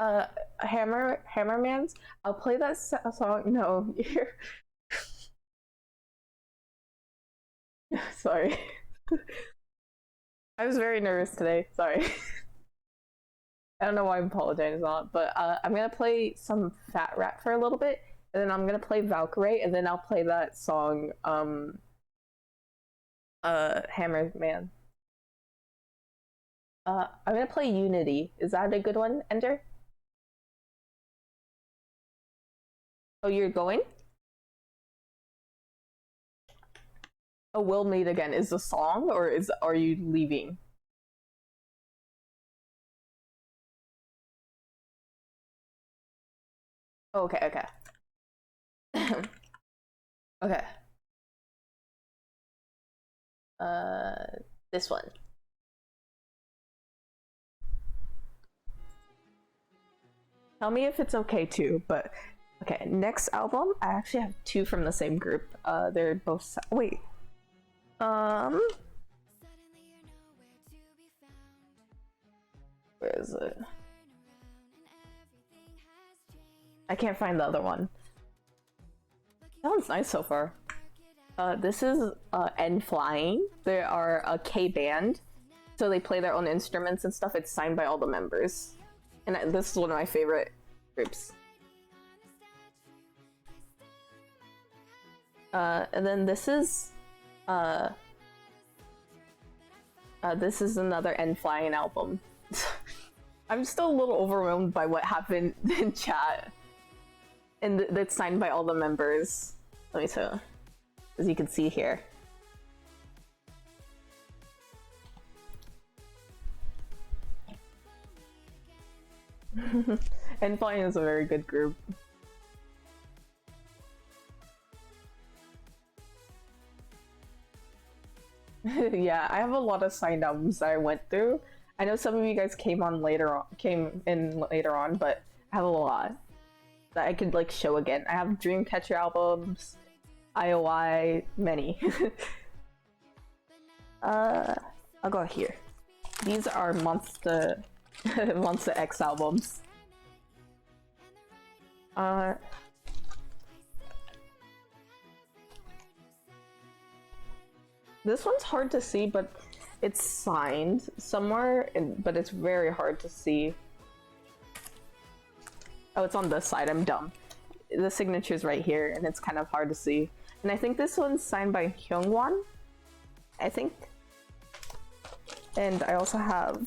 Hammerman's. I'll play that song. No, you're sorry. I was very nervous today. Sorry. I don't know why I'm apologizing a lot, but I'm gonna play some fat rap for a little bit, and then I'm gonna play Valkyrie, and then I'll play that song, Hammerman. I'm gonna play Unity. Is that a good one, Ender? Oh, you're going? Oh, we'll meet again. Is the song, or are you leaving? Okay, okay. Okay. This one. Tell me if it's okay too, but okay, next album, I actually have two from the same group. They're both wait. Where is it? I can't find the other one. That one's nice so far. This is N Flying. They are a K band, so they play their own instruments and stuff. It's signed by all the members, and this is one of my favorite groups. And then this is another N Flying album. I'm still a little overwhelmed by what happened in chat, and that's signed by all the members. Let me tell you, as you can see here. N Flying is a very good group. Yeah, I have a lot of signed albums that I went through. I know some of you guys came in later on, but I have a lot that I could like show again. I have Dreamcatcher albums. IOI, many. I'll go here. These are Monster Monster X albums. This one's hard to see, but it's signed somewhere, but it's very hard to see. Oh, it's on this side, I'm dumb. The signature's right here, and it's kind of hard to see. And I think this one's signed by Hyungwon, I think. And I also have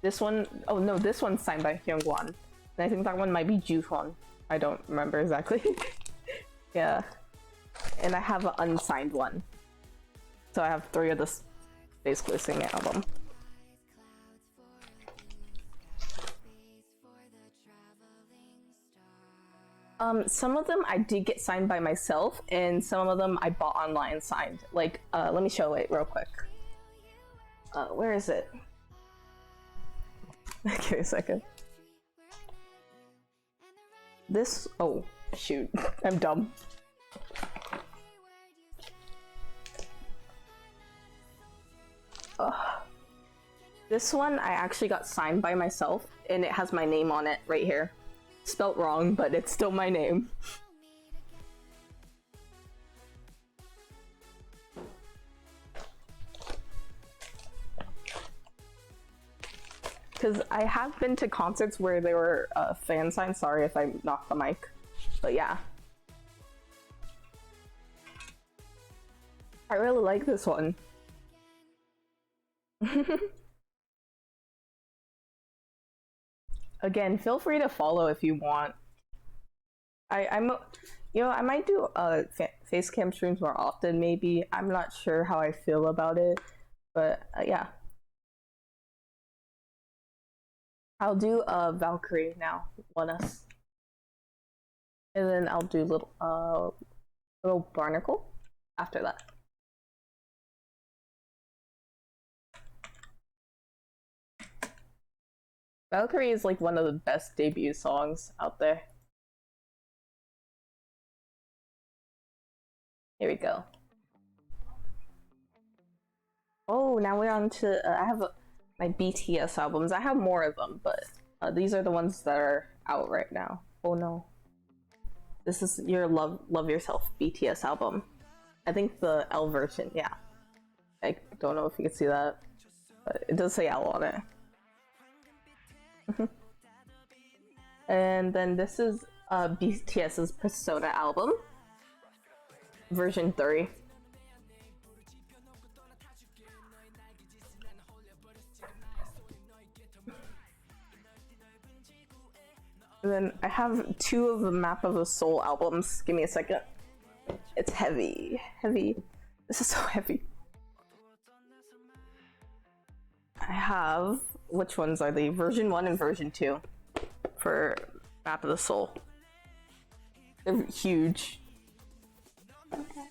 this one. Oh no, this one's signed by Hyungwon. And I think that one might be Juhwon. I don't remember exactly. Yeah. And I have an unsigned one. So I have 3 of this basically singing album. Some of them I did get signed by myself, and some of them I bought online signed. Like, let me show it real quick. Where is it? Give me a second. This, oh, shoot, I'm dumb. This one I actually got signed by myself, and it has my name on it right here. Spelt wrong, but it's still my name. Because I have been to concerts where they were fan signs. Sorry if I knocked the mic, but yeah. I really like this one. Again, feel free to follow if you want. I'm, you know, I might do face cam streams more often. Maybe I'm not sure how I feel about it, but yeah. I'll do Valkyrie now, Us, and then I'll do little Barnacle after that. Valkyrie is like one of the best debut songs out there. Here we go. Oh, now we're on to I have my BTS albums. I have more of them, but these are the ones that are out right now. Oh no. This is your Love Yourself BTS album. I think the L version, yeah. I don't know if you can see that, but it does say L on it. And then this is BTS's Persona album, version 3. And then I have 2 of the Map of the Soul albums. Give me a second. It's heavy. This is so heavy. I have, which ones are they? Version 1 and version 2 for Map of the Soul. They're huge. Okay.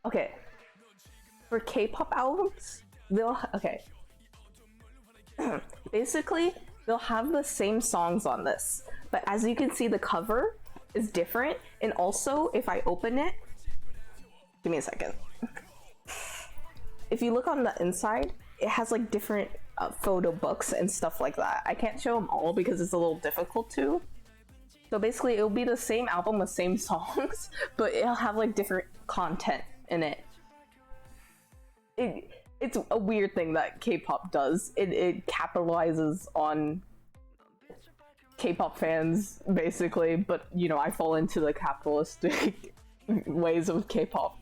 Okay. For K-pop albums, basically, they'll have the same songs on this, but as you can see, the cover is different, and also, if I open it, give me a second. If you look on the inside, it has like different photo books and stuff like that. I can't show them all because it's a little difficult to. So basically, it'll be the same album with same songs, but it'll have like different content in it. It's a weird thing that K-pop does. It capitalizes on K-pop fans, basically, but you know, I fall into the capitalistic ways of K-pop.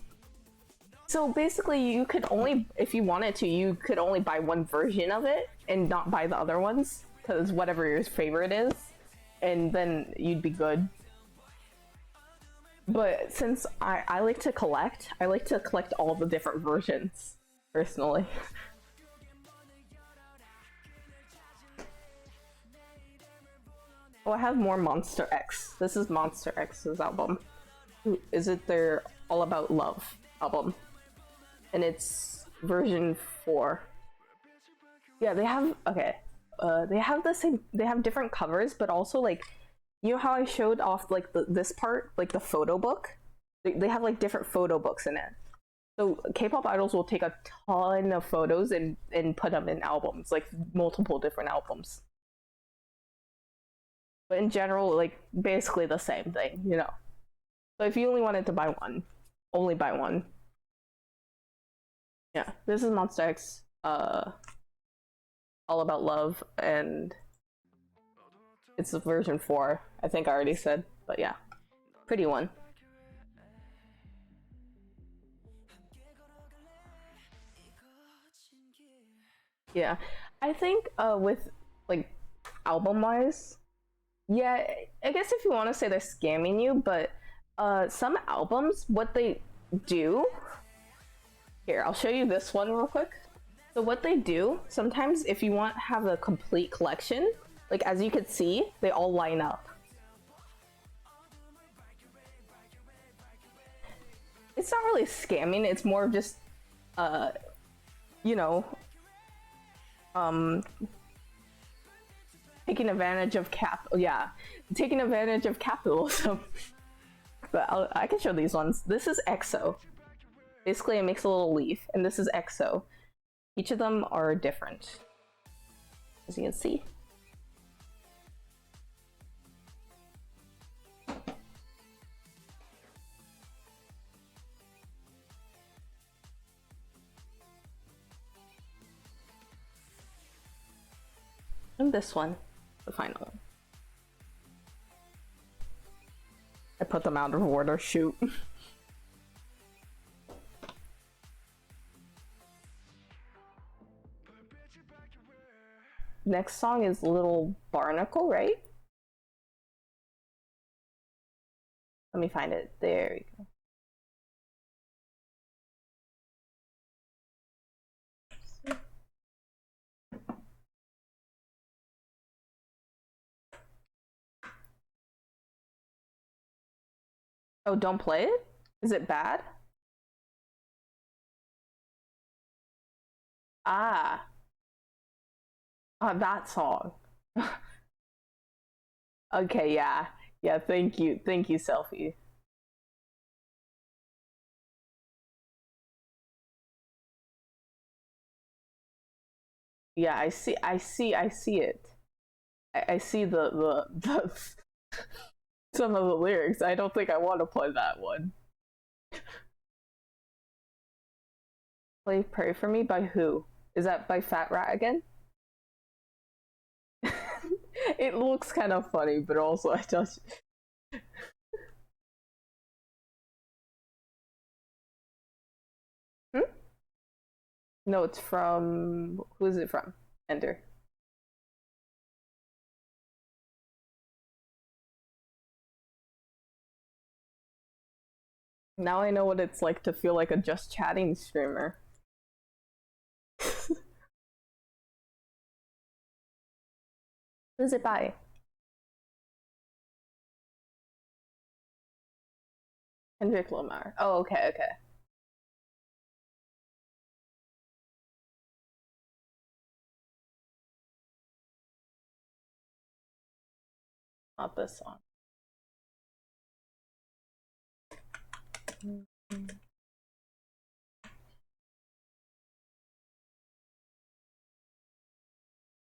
So basically, you could only, if you wanted to, you could only buy one version of it and not buy the other ones, because whatever your favorite is, and then you'd be good. But since I like to collect, I like to collect all the different versions, personally. Oh, I have more Monster X. This is Monster X's album. is it their All About Love album, and it's version 4. Yeah, they have they have the same. They have different covers, but also like, you know how I showed off like this part, like the photo book. They have like different photo books in it. So K-pop idols will take a ton of photos and put them in albums, like multiple different albums. But in general, like basically the same thing, you know. So if you only wanted to buy one, only buy one. Yeah, this is Monster X, All About Love, and it's the version 4. I think I already said, but yeah, pretty one. Yeah, I think with like album wise, yeah, I guess if you want to say they're scamming you, but some albums, what they do, here, I'll show you this one real quick. So what they do, sometimes if you want to have a complete collection, like as you can see, they all line up. It's not really scamming, it's more of just, you know, taking advantage of taking advantage of capitalism. But I can show these ones. This is EXO. Basically, it makes a little leaf, and this is EXO. Each of them are different, as you can see. And this one, the final one. I put them out of order, shoot. Next song is Little Barnacle, right? Let me find it. There you go. Oh, don't play it? Is it bad? Ah. That song. Okay, yeah. Yeah, thank you. Thank you, Selfie. Yeah, I see it. I see the some of the lyrics. I don't think I want to play that one. Play Pray For Me by who? Is that by Fat Rat again? It looks kind of funny, but also I just... Hmm? No, it's from... Who is it from? Enter. Now I know what it's like to feel like a just chatting streamer. Who's it by? Kendrick Lamar. Oh, okay, okay. Not this song.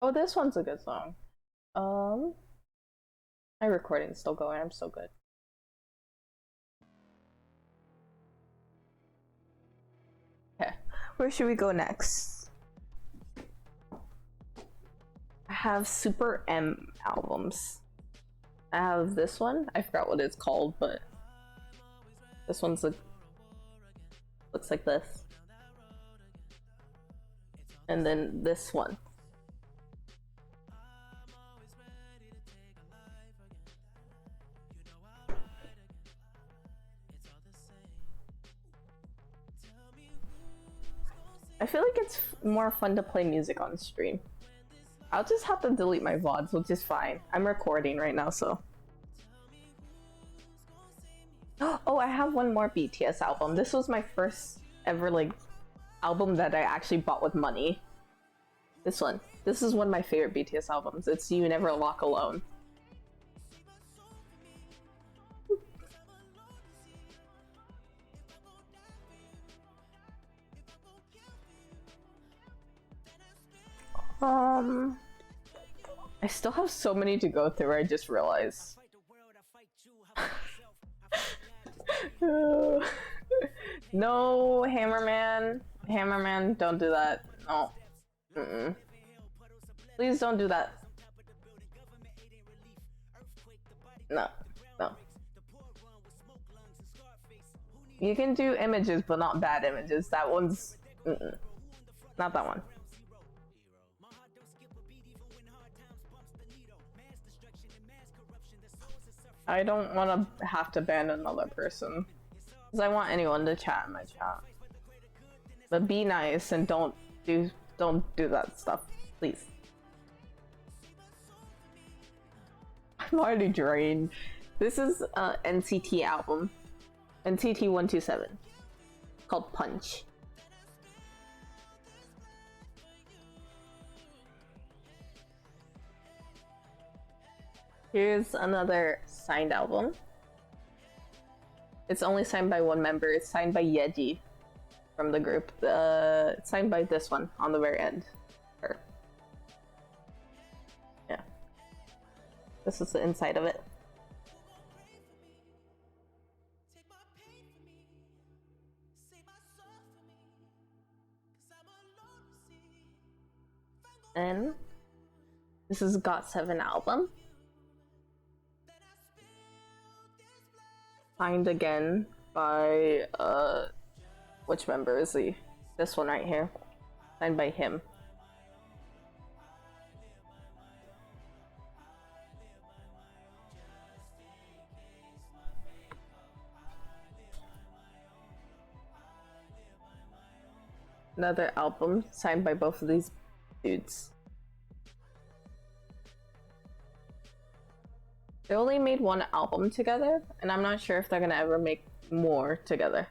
Oh, this one's a good song. My recording's still going. I'm so good. Okay, where should we go next? I have Super M albums. I have this one. I forgot what it's called, but this one's looks like this. And then this one. I feel like it's more fun to play music on stream. I'll just have to delete my VODs, which is fine. I'm recording right now, so. Oh, I have one more BTS album. This was my first ever like album that I actually bought with money. This one. This is one of my favorite BTS albums. It's You Never Walk Alone. I still have so many to go through, I just realized. No, Hammerman. Hammerman, don't do that. No. Please don't do that. No. No. You can do images, but not bad images. That one's... Not that one. I don't want to have to ban another person. Because I want anyone to chat in my chat. But be nice and don't do that stuff, please. I'm already drained. This is an NCT album. NCT 127. Called Punch. Here's another signed album. It's only signed by one member. It's signed by Yeji from the group. It's signed by this one on the very end. Her. Yeah. This is the inside of it. And this is GOT7 album. Signed again by which member is he? This one right here. Signed by him. Another album signed by both of these dudes. They only made one album together, and I'm not sure if they're gonna ever make more together.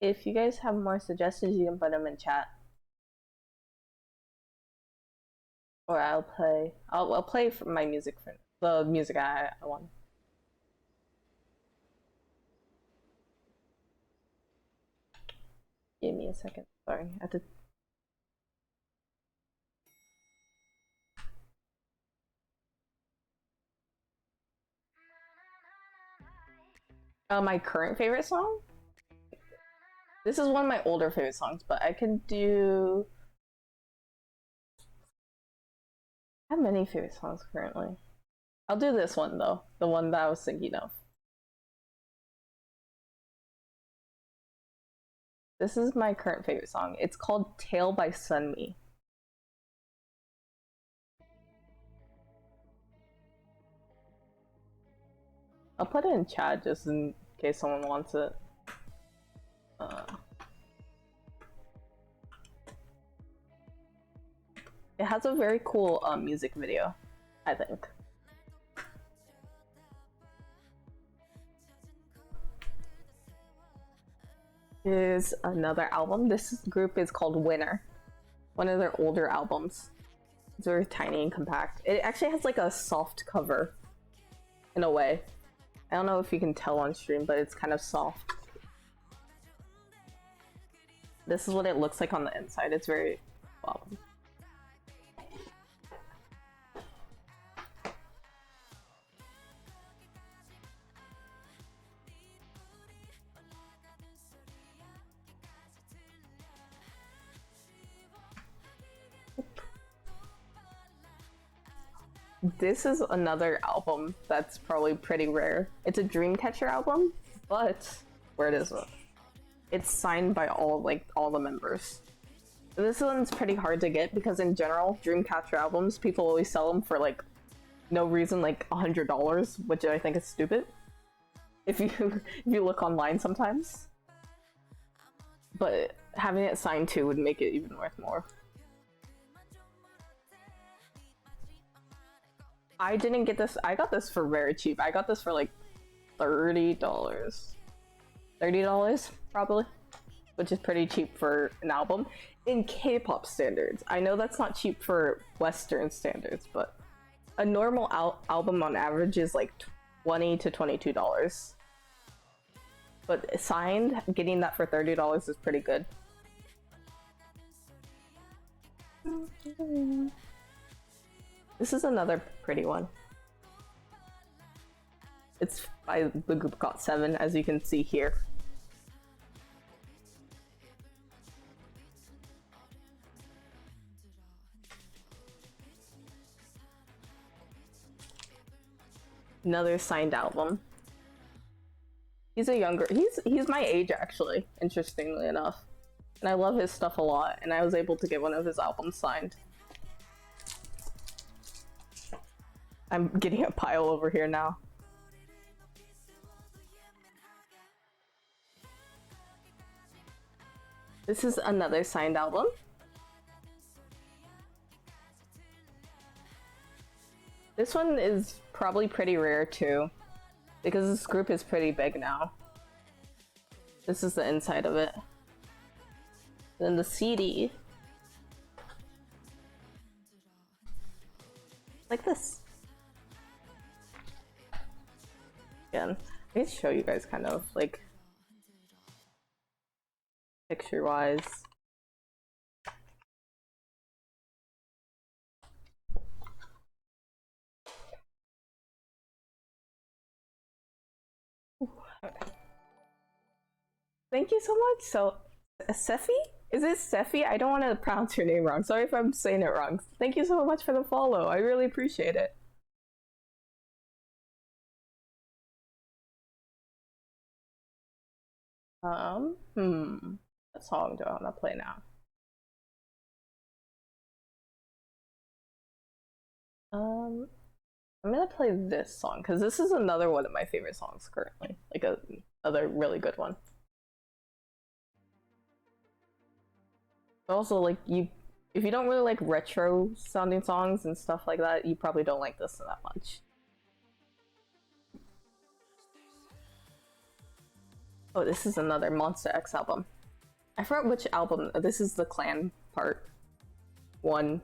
If you guys have more suggestions, you can put them in chat. Or I'll play for my music for the music I want. Give me a second. Sorry, I have to. My current favorite song? This is one of my older favorite songs, but I can do... I have many favorite songs currently. I'll do this one though, the one that I was thinking of. This is my current favorite song. It's called Tale by Sunmi. I'll put it in chat just in case someone wants it. It has a very cool music video, I think. Here's another album. This group is called Winner. One of their older albums. It's very tiny and compact. It actually has like a soft cover, in a way. I don't know if you can tell on stream, but it's kind of soft. This is what it looks like on the inside. It's very well. This is another album that's probably pretty rare. It's a Dreamcatcher album, but where it is, it's signed by all the members. This one's pretty hard to get because in general, Dreamcatcher albums, people always sell them for like no reason, like $100, which I think is stupid. If you if you look online sometimes, but having it signed too would make it even worth more. I didn't get this. I got this for very cheap. I got this for like $30. $30 probably, which is pretty cheap for an album in K-pop standards. I know that's not cheap for Western standards, but a normal album on average is like $20 to $22. But signed, getting that for $30 is pretty good. This is another pretty one. It's by the group GOT7, as you can see here. Another signed album. He's my age actually, interestingly enough. And I love his stuff a lot, and I was able to get one of his albums signed. I'm getting a pile over here now. This is another signed album. This one is probably pretty rare too, because this group is pretty big now. This is the inside of it. Then the CD. Like this. Again, I can show you guys kind of like picture-wise. Thank you so much. So, Sefi? Is it Sefi? I don't want to pronounce your name wrong. Sorry if I'm saying it wrong. Thank you so much for the follow. I really appreciate it. What song do I want to play now? I'm gonna play this song because this is another one of my favorite songs currently. Like another really good one. But also, like if you don't really like retro sounding songs and stuff like that, you probably don't like this that much. Oh, this is another Monster X album. I forgot which album. This is the Clan part 1.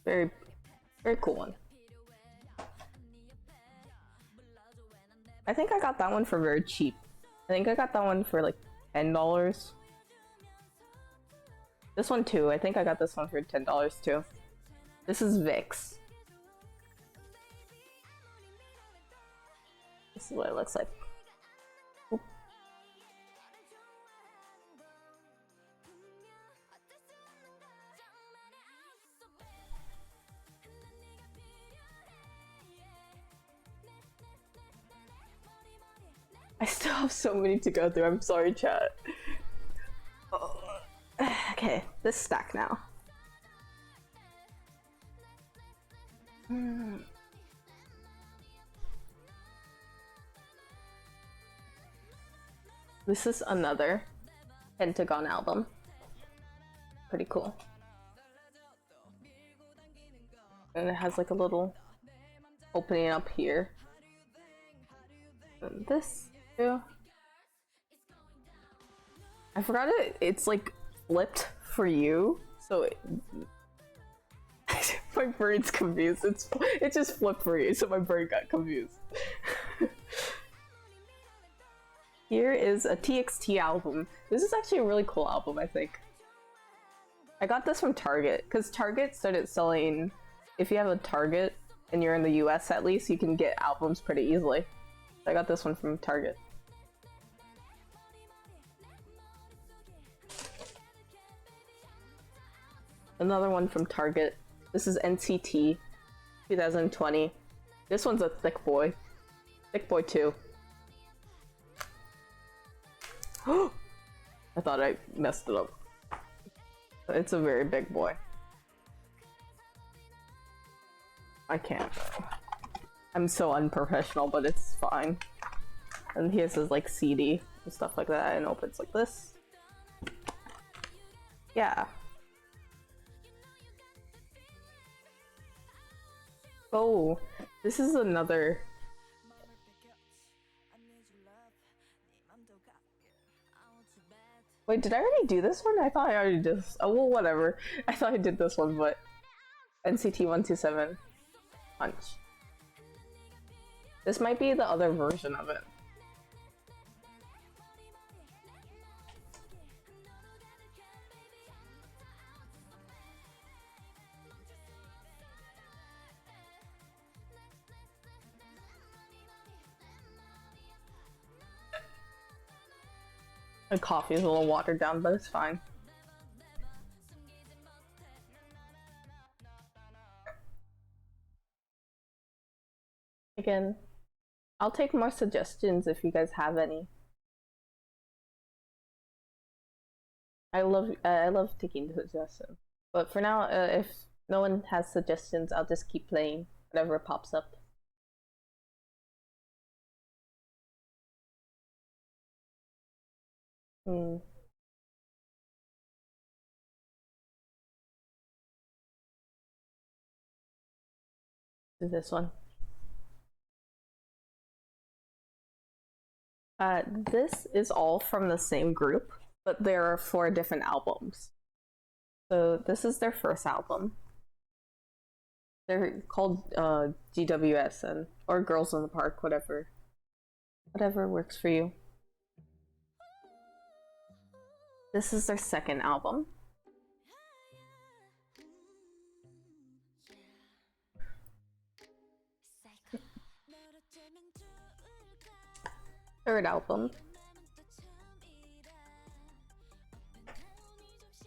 Very, very cool one. I think I got that one for very cheap. I think I got that one for like $10. This one too. I think I got this one for $10 too. This is Vix. This is what it looks like. Oop. I still have so many to go through. I'm sorry, chat. Oh. Okay, this stack now. This is another Pentagon album. Pretty cool. And it has like a little opening up here. And this too. I forgot it's like flipped for you, so it my brain's confused. It just flipped for you, so my brain got confused. Here is a TXT album. This is actually a really cool album, I think. I got this from Target, because Target started selling, if you have a Target and you're in the US at least, you can get albums pretty easily. So I got this one from Target. Another one from Target. This is NCT 2020. This one's a thick boy. Thick boy too. I thought I messed it up. It's a very big boy. I can't. I'm so unprofessional, but it's fine. And he has his like CD and stuff like that, and opens like this. Yeah. Oh, this is another. Wait, did I already do this one? I thought I already did this. Oh, well, whatever. I thought I did this one, but NCT 127 Punch. This might be the other version of it. The coffee is a little watered down, but it's fine. Again, I'll take more suggestions if you guys have any. I love taking suggestions, but for now, if no one has suggestions, I'll just keep playing whatever pops up. This one. This is all from the same group, but there are 4 different albums. So this is their first album. They're called GWS or Girls in the Park, whatever works for you. This is their second album. Third album.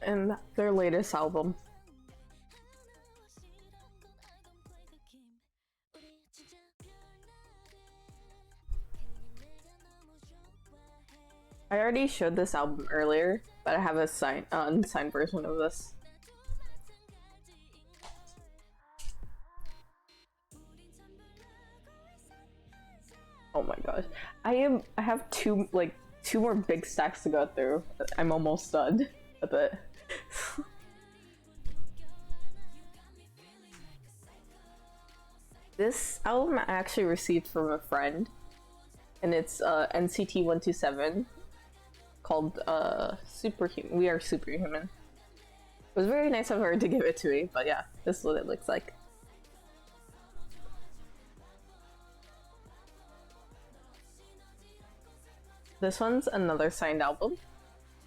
And their latest album. I already showed this album earlier, but I have a unsigned version of this. Oh my gosh. I have two more big stacks to go through. I'm almost done with it. This album I actually received from a friend, and it's NCT 127 called Superhuman. We Are Superhuman. It was very nice of her to give it to me, but yeah, this is what it looks like. This one's another signed album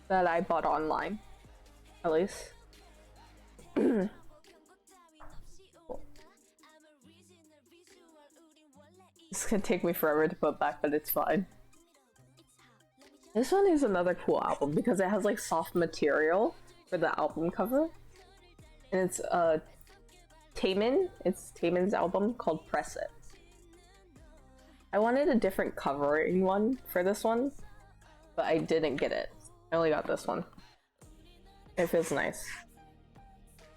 that I bought online, at least. This could take me forever to put back, but it's fine. This one is another cool album because it has like soft material for the album cover. And it's Taemin. It's Taemin's album called Press It. I wanted a different covering one for this one, but I didn't get it. I only got this one. It feels nice.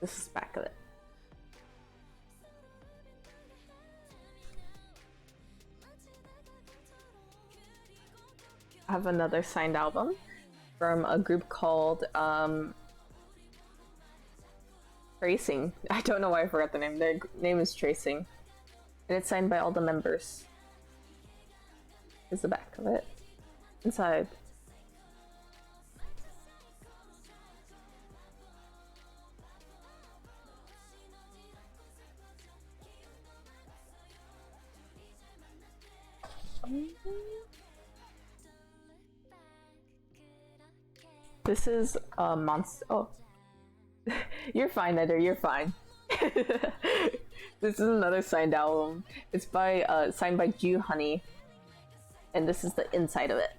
This is the back of it. I have another signed album from a group called Tracing. I don't know why I forgot the name. Their name is Tracing. And it's signed by all the members. Here's the back of it. Inside. This is a monster. Oh, you're fine, Eder. You're fine. This is another signed album. It's by signed by Ju Honey, and this is the inside of it.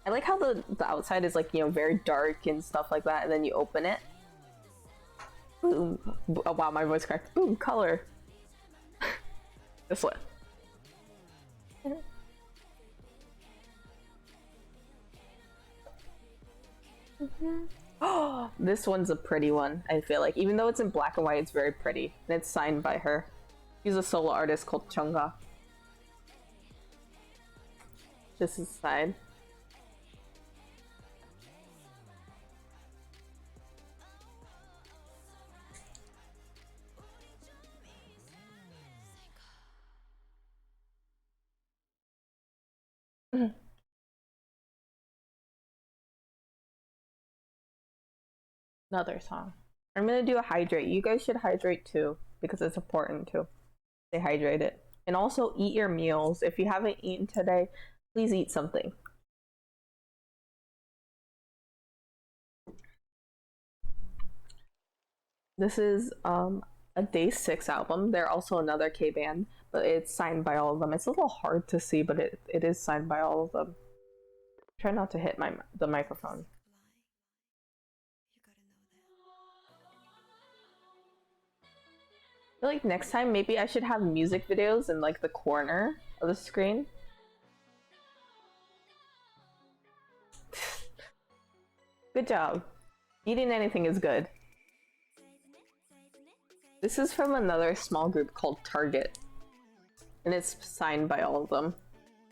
I like how the outside is like, you know, very dark and stuff like that, and then you open it. Boom! Oh wow, my voice cracked. Boom! Color. This one. Oh, this one's a pretty one, I feel like. Even though it's in black and white, it's very pretty. And it's signed by her. She's a solo artist called Chungga. This is signed. Another song. I'm gonna do a hydrate. You guys should hydrate too, because it's important to stay hydrated. And also eat your meals. If you haven't eaten today, please eat something. This is a Day 6 album. They're also another K band, but it's signed by all of them. It's a little hard to see, but it is signed by all of them. Try not to hit the microphone. I feel like next time maybe I should have music videos in like the corner of the screen. Good job. Eating anything is good. This is from another small group called Target. And it's signed by all of them.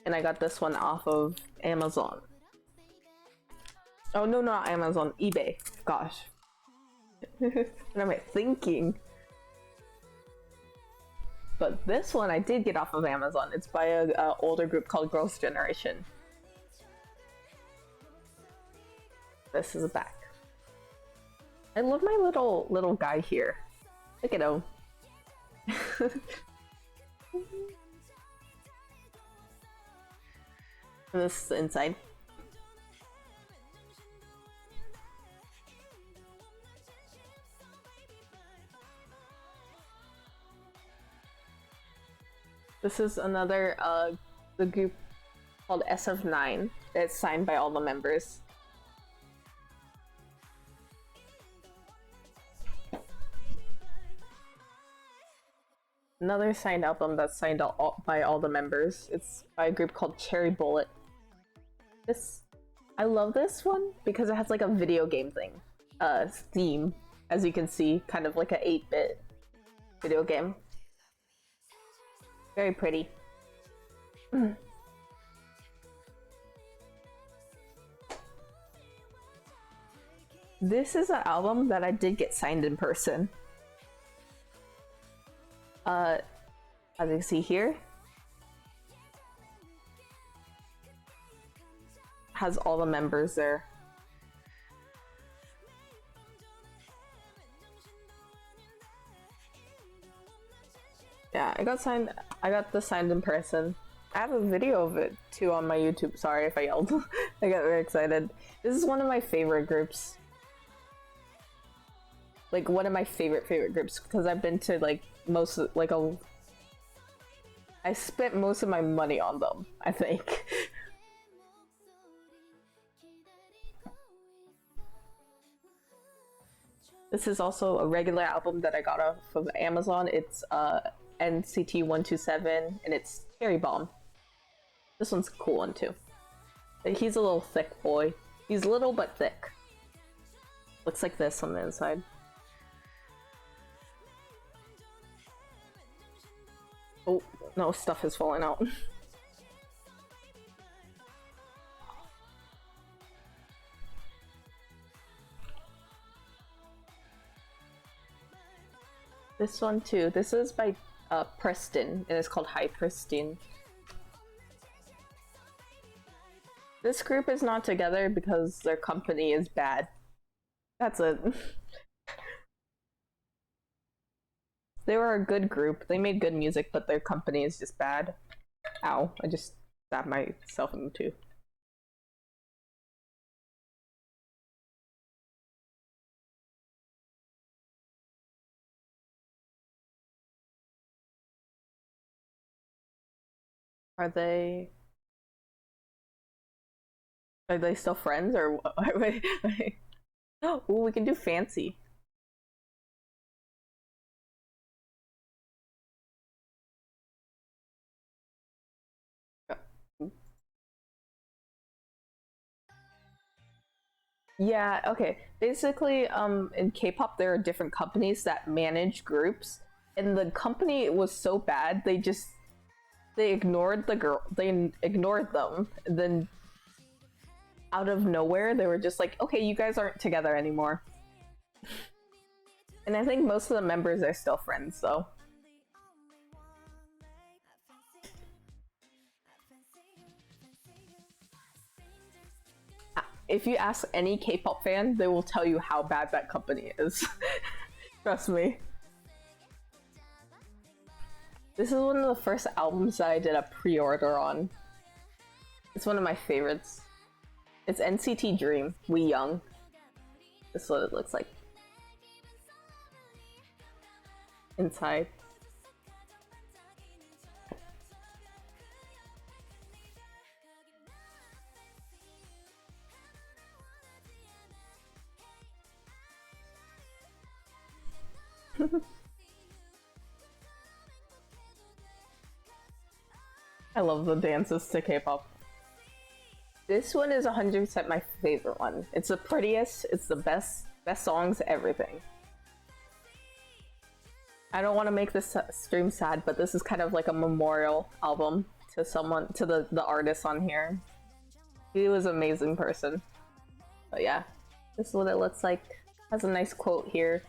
And I got this one off of Amazon. Oh no, not Amazon, eBay. Gosh. What am I thinking? But this one I did get off of Amazon. It's by a older group called Girls' Generation. This is the back. I love my little guy here. Look at him. And this is the inside. This is another the group called SF9 that's signed by all the members. Another signed album that's signed by all the members. It's by a group called Cherry Bullet. I love this one because it has like a video game theme, as you can see, kind of like a 8-bit video game. Very pretty. This is an album that I did get signed in person. As you can see here, has all the members there. Yeah, I got this signed in person. I have a video of it too on my YouTube. Sorry if I yelled. I got very excited. This is one of my favorite groups. Like one of my favorite groups because I've been to like I spent most of my money on them, I think. This is also a regular album that I got off of Amazon. It's NCT 127 and it's Cherry Bomb. This one's a cool one too. He's a little thick boy. He's little but thick. Looks like this on the inside. Oh, no, stuff is falling out. This one too. This is by Preston, and it's called Hi Preston. This group is not together because their company is bad. That's it. They were a good group. They made good music, but their company is just bad. Ow, I just stabbed myself in the tooth. Are they still friends or what? Oh, we can do fancy. Yeah, okay. Basically, in K-pop there are different companies that manage groups, and the company was so bad they ignored the girl. They ignored them. And then out of nowhere, they were just like, "Okay, you guys aren't together anymore." And I think most of the members are still friends, though. If you ask any K-pop fan, they will tell you how bad that company is. Trust me. This is one of the first albums that I did a pre-order on. It's one of my favorites. It's NCT Dream, We Young. This is what it looks like inside. I love the dances to K-pop. This one is 100% my favorite one. It's the prettiest, it's the best songs, everything. I don't want to make this stream sad, but this is kind of like a memorial album to someone, to the artist on here. He was an amazing person. But yeah, this is what it looks like. Has a nice quote here.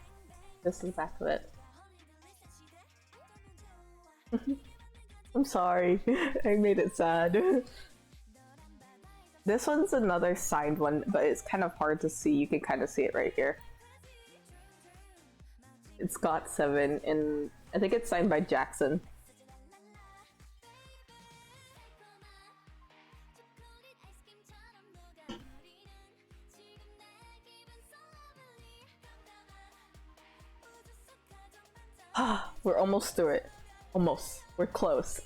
This is the back of it. I'm sorry, I made it sad. This one's another signed one, but it's kind of hard to see. You can kind of see it right here. It's got 7, and I think it's signed by Jackson. We're almost through it. Almost. We're close.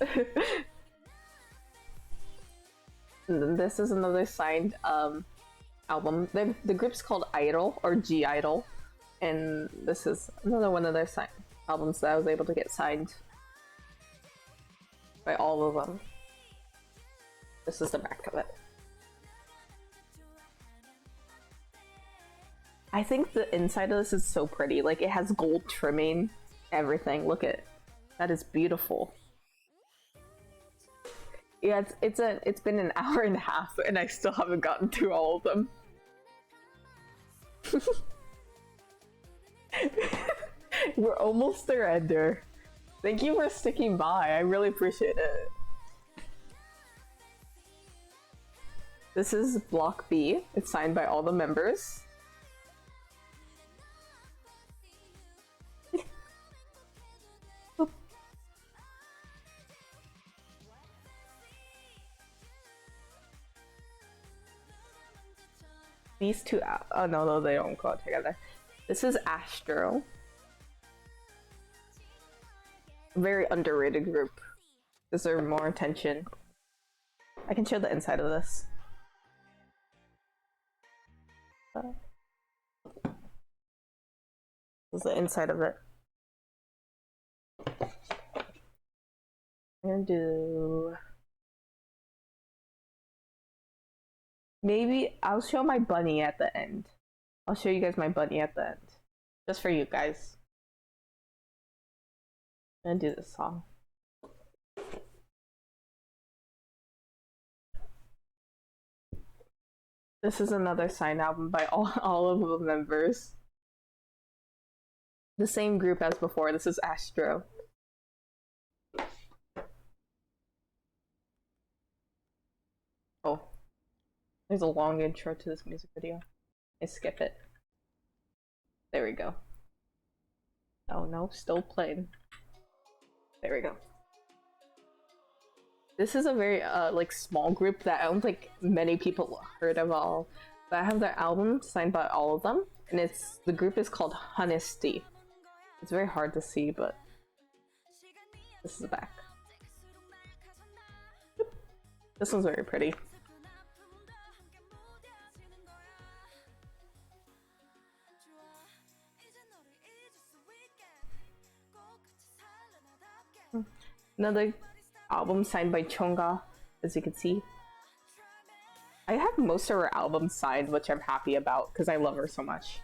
And then this is another signed album. The group's called Idol, or G Idol. And this is another one of their albums that I was able to get signed by all of them. This is the back of it. I think the inside of this is so pretty. Like, it has gold trimming, everything. Look at that is beautiful. Yeah, it's been an hour and a half, and I still haven't gotten through all of them. We're almost there, Ender. Thank you for sticking by. I really appreciate it. This is Block B. It's signed by all the members. These two, oh no, they don't go together. This is Astro. Very underrated group. Deserve more attention. I can show the inside of this. This is the inside of it. I'm gonna do... Maybe I'll show my bunny at the end. I'll show you guys my bunny at the end. Just for you guys. I'm gonna do this song. This is another signed album by all of the members. The same group as before. This is Astro. Oh. There's a long intro to this music video. I skip it. There we go. Oh no, still playing. There we go. This is a very like small group that I don't think many people heard of all. But I have their album signed by all of them, and the group is called Honesty. It's very hard to see, but this is the back. This one's very pretty. Another album signed by Chonga, as you can see. I have most of her albums signed, which I'm happy about because I love her so much.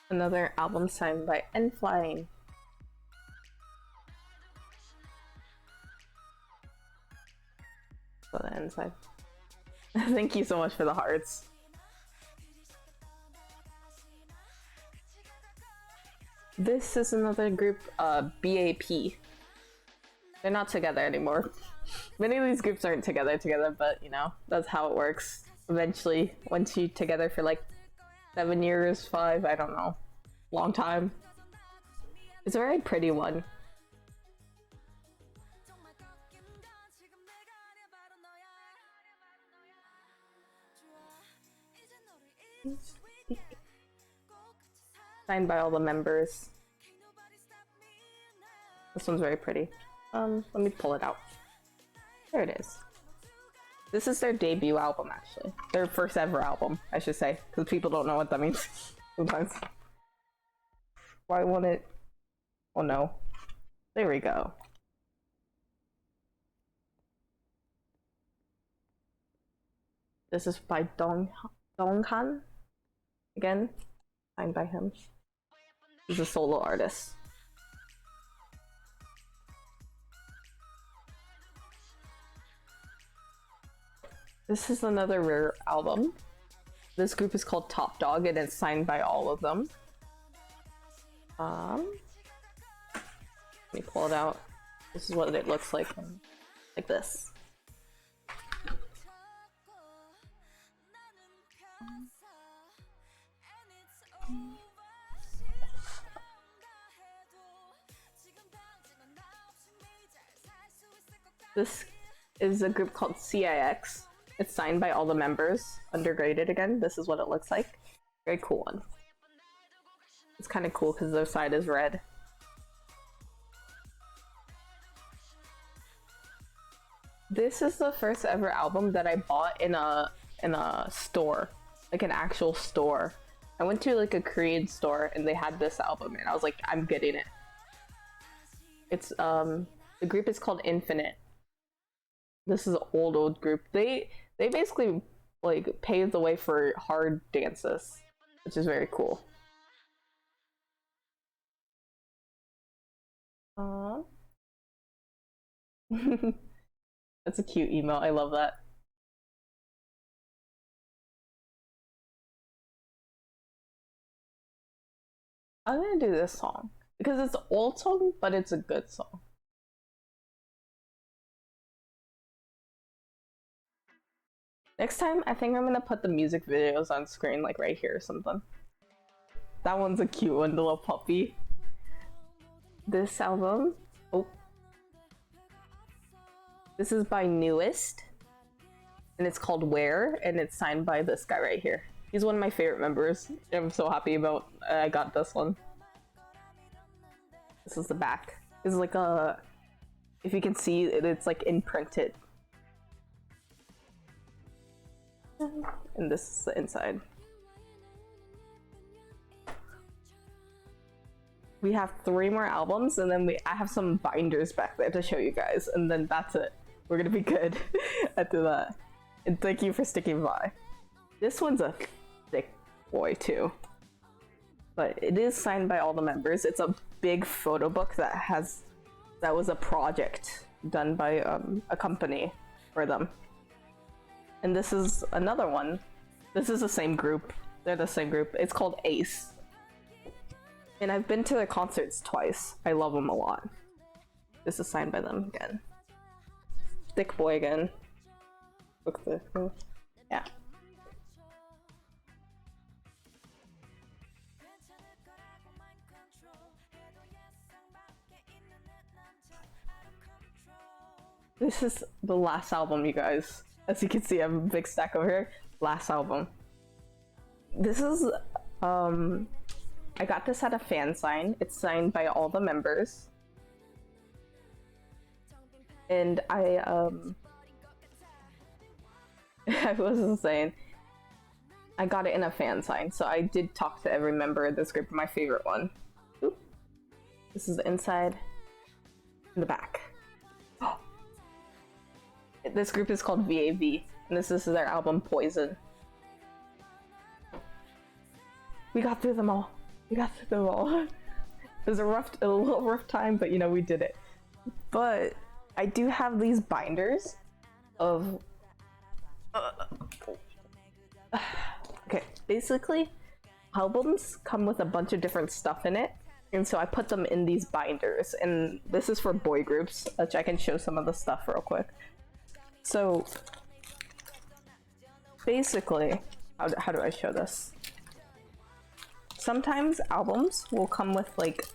Another album signed by N-Flying. So the inside. Thank you so much for the hearts. This is another group, BAP. They're not together anymore. Many of these groups aren't together, but you know, that's how it works. Eventually, once you're together for like 7 years, 5, I don't know. Long time. It's a very pretty one. Signed by all the members. This one's very pretty. Let me pull it out. There it is. This is their debut album, actually. Their first ever album, I should say, because people don't know what that means sometimes. Why won't it? Oh no. There we go. This is by Donghan. Again, signed by him. He's a solo artist. This is another rare album. This group is called Top Dog and it's signed by all of them. Let me pull it out. This is what it looks like this. This is a group called CIX. It's signed by all the members, undergraded again. This is what it looks like. Very cool one. It's kind of cool because their side is red. This is the first ever album that I bought in a store, like an actual store. I went to like a Korean store and they had this album and I was like, I'm getting it. It's the group is called Infinite. This is an old group. They basically like paved the way for hard dances, which is very cool. That's a cute email. I love that. I'm gonna do this song because it's an old song, but it's a good song. Next time, I think I'm gonna put the music videos on screen, like right here or something. That one's a cute one, the little puppy. This album, oh. This is by Newest, and it's called Where, and it's signed by this guy right here. He's one of my favorite members. I'm so happy about I got this one. This is the back. It's like a, if you can see, it's like imprinted. And this is the inside. We have 3 more albums, and then I have some binders back there to show you guys, and then that's it. We're gonna be good after that. And thank you for sticking by. This one's a thick boy too, but it is signed by all the members. It's a big photo book that was a project done by a company for them. And this is another one. This is the same group. They're the same group. It's called Ace. And I've been to their concerts twice. I love them a lot. This is signed by them again. Thick boy again. Look at the, yeah. This is the last album, you guys. As you can see, I have a big stack over here. Last album. This is, I got this at a fan sign. It's signed by all the members. And I wasn't saying, I got it in a fan sign, so I did talk to every member of this group, my favorite one. Oop. This is the inside and the back. This group is called VAV, and this is their album Poison. We got through them all. We got through them all. It was a little rough time, but you know, we did it. But I do have these binders of okay, basically albums come with a bunch of different stuff in it, and so I put them in these binders, and this is for boy groups, which I can show some of the stuff real quick. So basically, how do I show this? Sometimes albums will come with like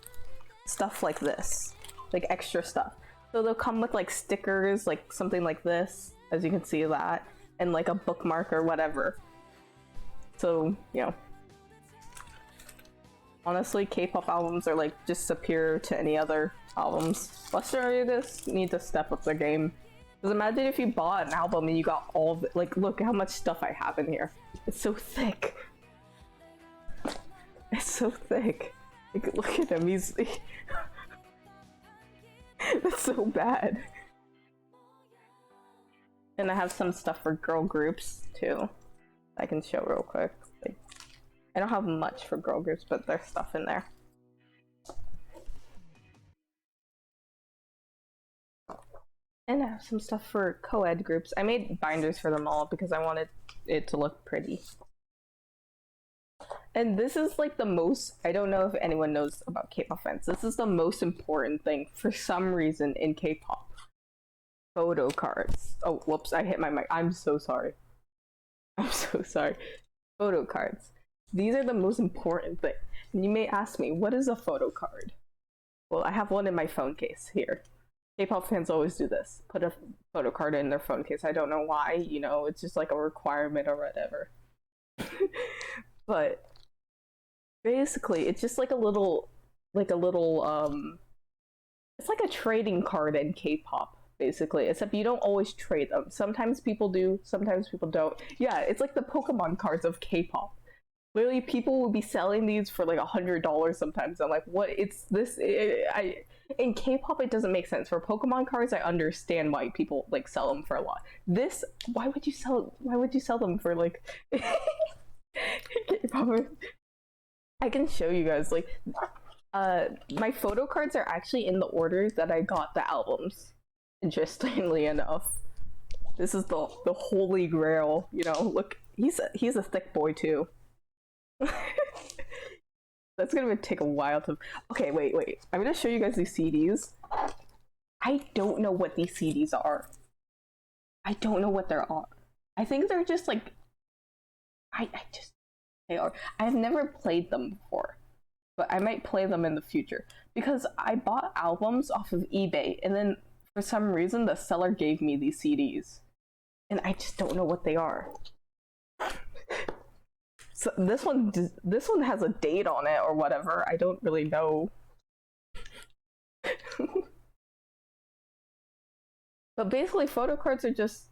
stuff like this, like extra stuff. So they'll come with like stickers, like something like this, as you can see that, and like a bookmark or whatever. So, you know, honestly, K-pop albums are like just superior to any other albums. Western artists need to step up their game. Because imagine if you bought an album and you got all of it. Like, look how much stuff I have in here. It's so thick. It's so thick. Like, look at him. He's... That's so bad. And I have some stuff for girl groups, too. I can show real quick. Like, I don't have much for girl groups, but there's stuff in there. And I have some stuff for co-ed groups. I made binders for them all because I wanted it to look pretty. And this is like the most, I don't know if anyone knows about K-pop fans. This is the most important thing for some reason in K-pop. Photo cards. Oh, whoops, I hit my mic. I'm so sorry. I'm so sorry. Photo cards. These are the most important thing. And you may ask me, what is a photo card? Well, I have one in my phone case here. K-pop fans always do this. Put a photo card in their phone case. I don't know why, you know, it's just like a requirement or whatever. But basically, it's just like a little, it's like a trading card in K-pop, basically, except you don't always trade them. Sometimes people do, sometimes people don't. Yeah, it's like the Pokemon cards of K-pop. Literally, people will be selling these for like $100 sometimes. I'm like, what? It's this. In K-pop, it doesn't make sense. For Pokemon cards, I understand why people like sell them for a lot. This, why would you sell them for like? K-pop. I can show you guys, like, my photo cards are actually in the order that I got the albums. Interestingly enough, this is the holy grail. You know, look, he's a thick boy too. That's gonna take a while to. Okay, wait. I'm gonna show you guys these CDs. I don't know what these CDs are. I don't know what they are. I think they're just like. They are. I've never played them before, but I might play them in the future because I bought albums off of eBay, and then for some reason the seller gave me these CDs, and I just don't know what they are. So this one has a date on it or whatever. I don't really know. But basically, photo cards are just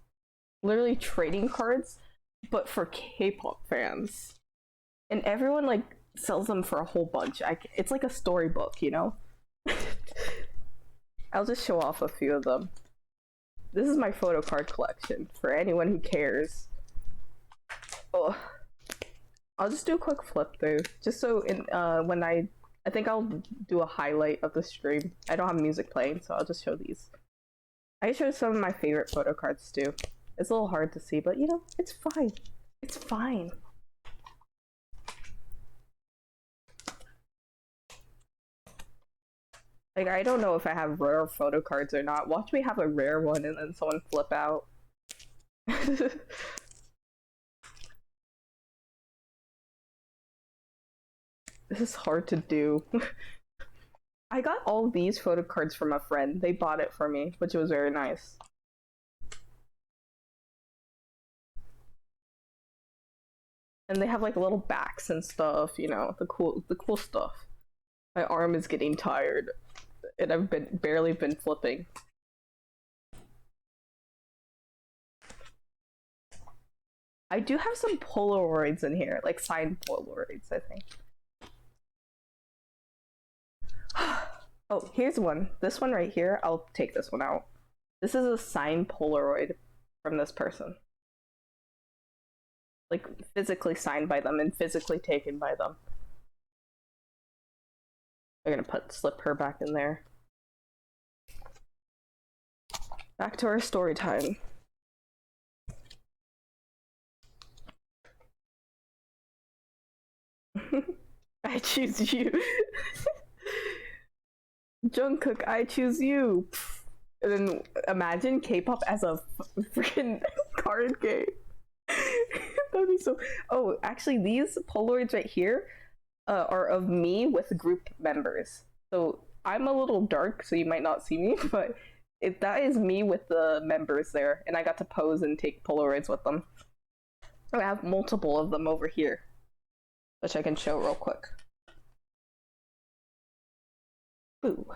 literally trading cards, but for K-pop fans. And everyone like sells them for a whole bunch. It's like a storybook, you know? I'll just show off a few of them. This is my photo card collection for anyone who cares. Oh, I'll just do a quick flip through, just so when I think I'll do a highlight of the stream. I don't have music playing, so I'll just show these. I show some of my favorite photo cards too. It's a little hard to see, but you know, it's fine. It's fine. Like, I don't know if I have rare photo cards or not. Watch me have a rare one and then someone flip out. This is hard to do. I got all these photo cards from a friend. They bought it for me, which was very nice. And they have like little backs and stuff, you know, the cool stuff. My arm is getting tired, and I've barely been flipping. I do have some Polaroids in here, like signed Polaroids, I think. Oh, here's one. This one right here, I'll take this one out. This is a signed Polaroid from this person. Like, physically signed by them and physically taken by them. We're gonna slip her back in there. Back to our story time. I choose you. Jungkook, I choose you. And then imagine K-pop as a freaking card game. That'd be so. Oh, actually, these Polaroids right here are of me with group members. So I'm a little dark, so you might not see me, but that is me with the members there, and I got to pose and take Polaroids with them. I have multiple of them over here, which I can show real quick. Ooh.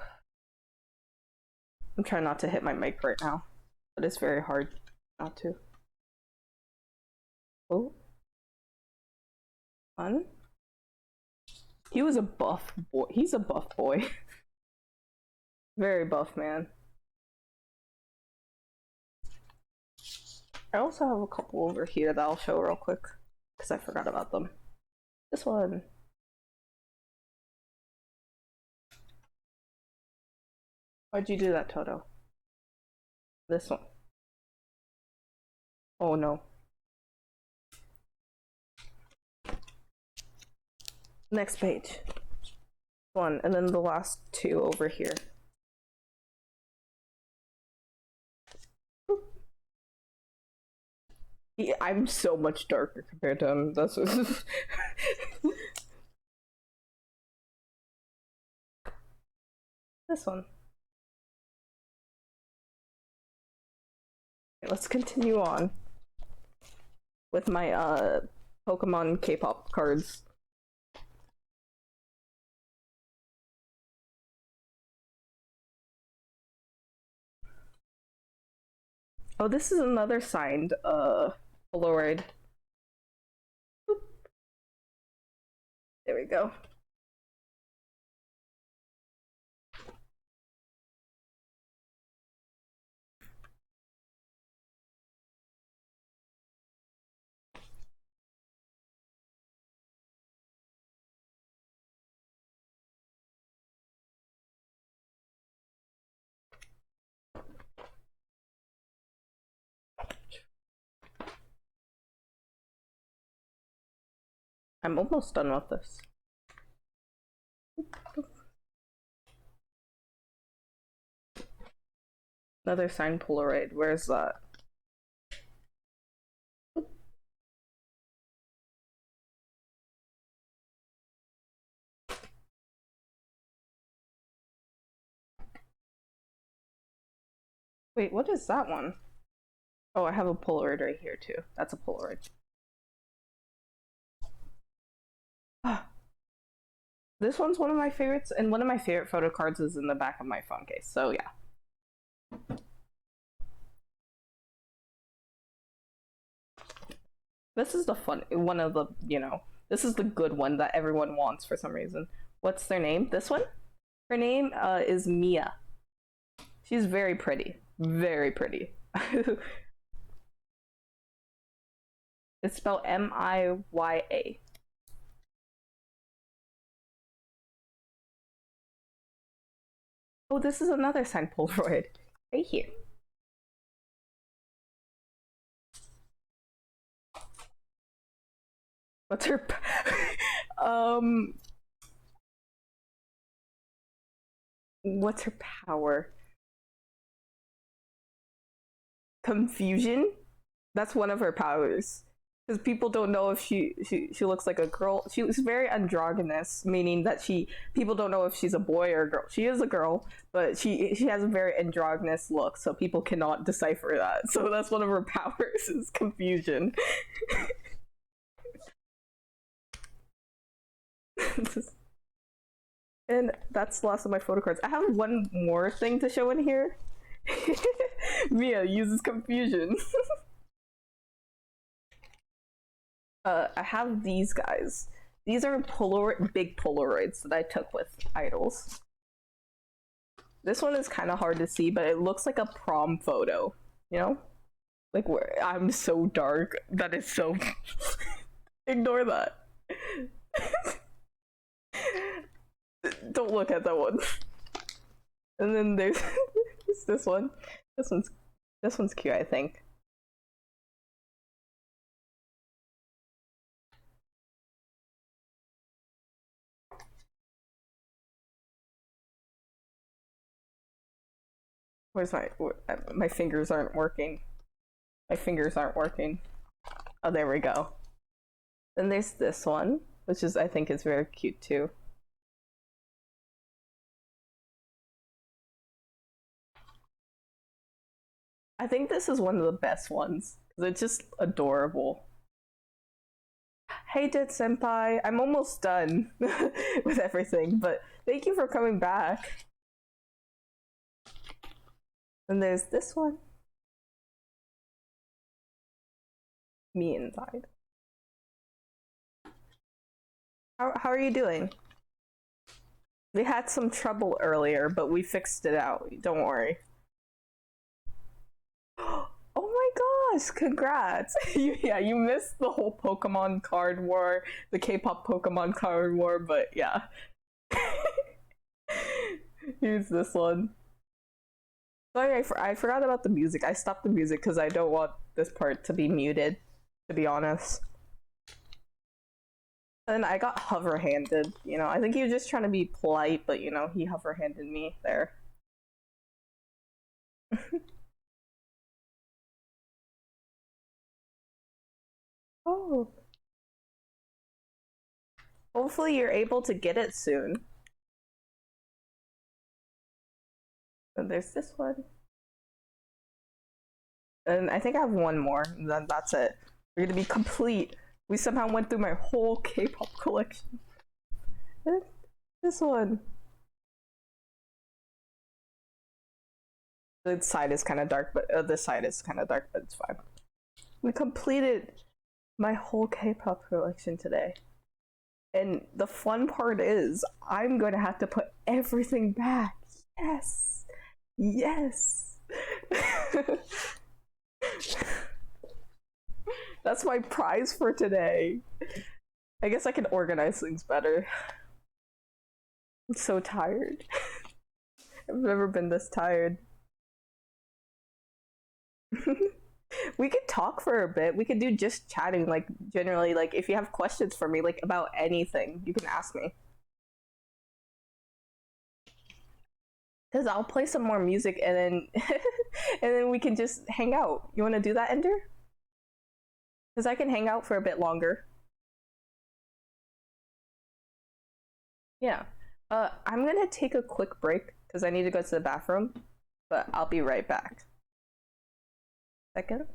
I'm trying not to hit my mic right now, but it's very hard not to. Oh. Fun. He was a buff boy. He's a buff boy. Very buff, man. I also have a couple over here that I'll show real quick, because I forgot about them. This one. Why'd you do that, Toto? This one. Oh no. Next page. One, and then the last two over here. I'm so much darker compared to him. That's what this one. Okay, let's continue on with my Pokemon K-pop cards. Oh, this is another signed Polaroid. Boop. There we go. I'm almost done with this. Another signed Polaroid. Where's that? Wait, what is that one? Oh, I have a Polaroid right here too. That's a Polaroid. This one's one of my favorites, and one of my favorite photo cards is in the back of my phone case, so yeah. This is the fun one of the, this is the good one that everyone wants for some reason. What's their name? This one? Her name is Mia. She's very pretty. Very pretty. It's spelled M-I-Y-A. Oh, this is another signed Polaroid. Right here. What's her what's her power? Confusion? That's one of her powers. Because people don't know if she looks like a girl. She was very androgynous, meaning that people don't know if she's a boy or a girl. She is a girl, but she has a very androgynous look, so people cannot decipher that. So that's one of her powers, is confusion. And that's the last of my photo cards. I have one more thing to show in here. Mia uses confusion. I have these guys. These are big Polaroids that I took with idols. This one is kind of hard to see, but it looks like a prom photo, you know? Like I'm so dark. That is so. Ignore that. Don't look at that one. And then there's this one. This one's cute, I think. Where's my fingers aren't working. My fingers aren't working. Oh, there we go. Then there's this one, which is I think is very cute too. I think this is one of the best ones because it's just adorable. Hey, Dit Senpai, I'm almost done with everything, but thank you for coming back. And there's this one. Me inside. How are you doing? We had some trouble earlier, but we fixed it out. Don't worry. Oh my gosh, congrats! Yeah, you missed the whole Pokemon card war, the K-pop Pokemon card war, but yeah. Here's this one. Sorry, I forgot about the music. I stopped the music because I don't want this part to be muted, to be honest. And I got hover-handed, you know. I think he was just trying to be polite, but you know, he hover-handed me there. Oh. Hopefully you're able to get it soon. And there's this one. And I think I have one more, and then that's it. We're gonna be complete. We somehow went through my whole K-pop collection. And this one. The side is kind of dark, but this side is kind of dark, but it's fine. We completed my whole K-pop collection today. And the fun part is, I'm going to have to put everything back. Yes! Yes! That's my prize for today. I guess I can organize things better. I'm so tired. I've never been this tired. We could talk for a bit. We could do just chatting, like generally, like if you have questions for me, like about anything, you can ask me. Cause I'll play some more music and then and then we can just hang out. You wanna do that, Ender? Cause I can hang out for a bit longer. Yeah. I'm gonna take a quick break because I need to go to the bathroom, but I'll be right back. Second.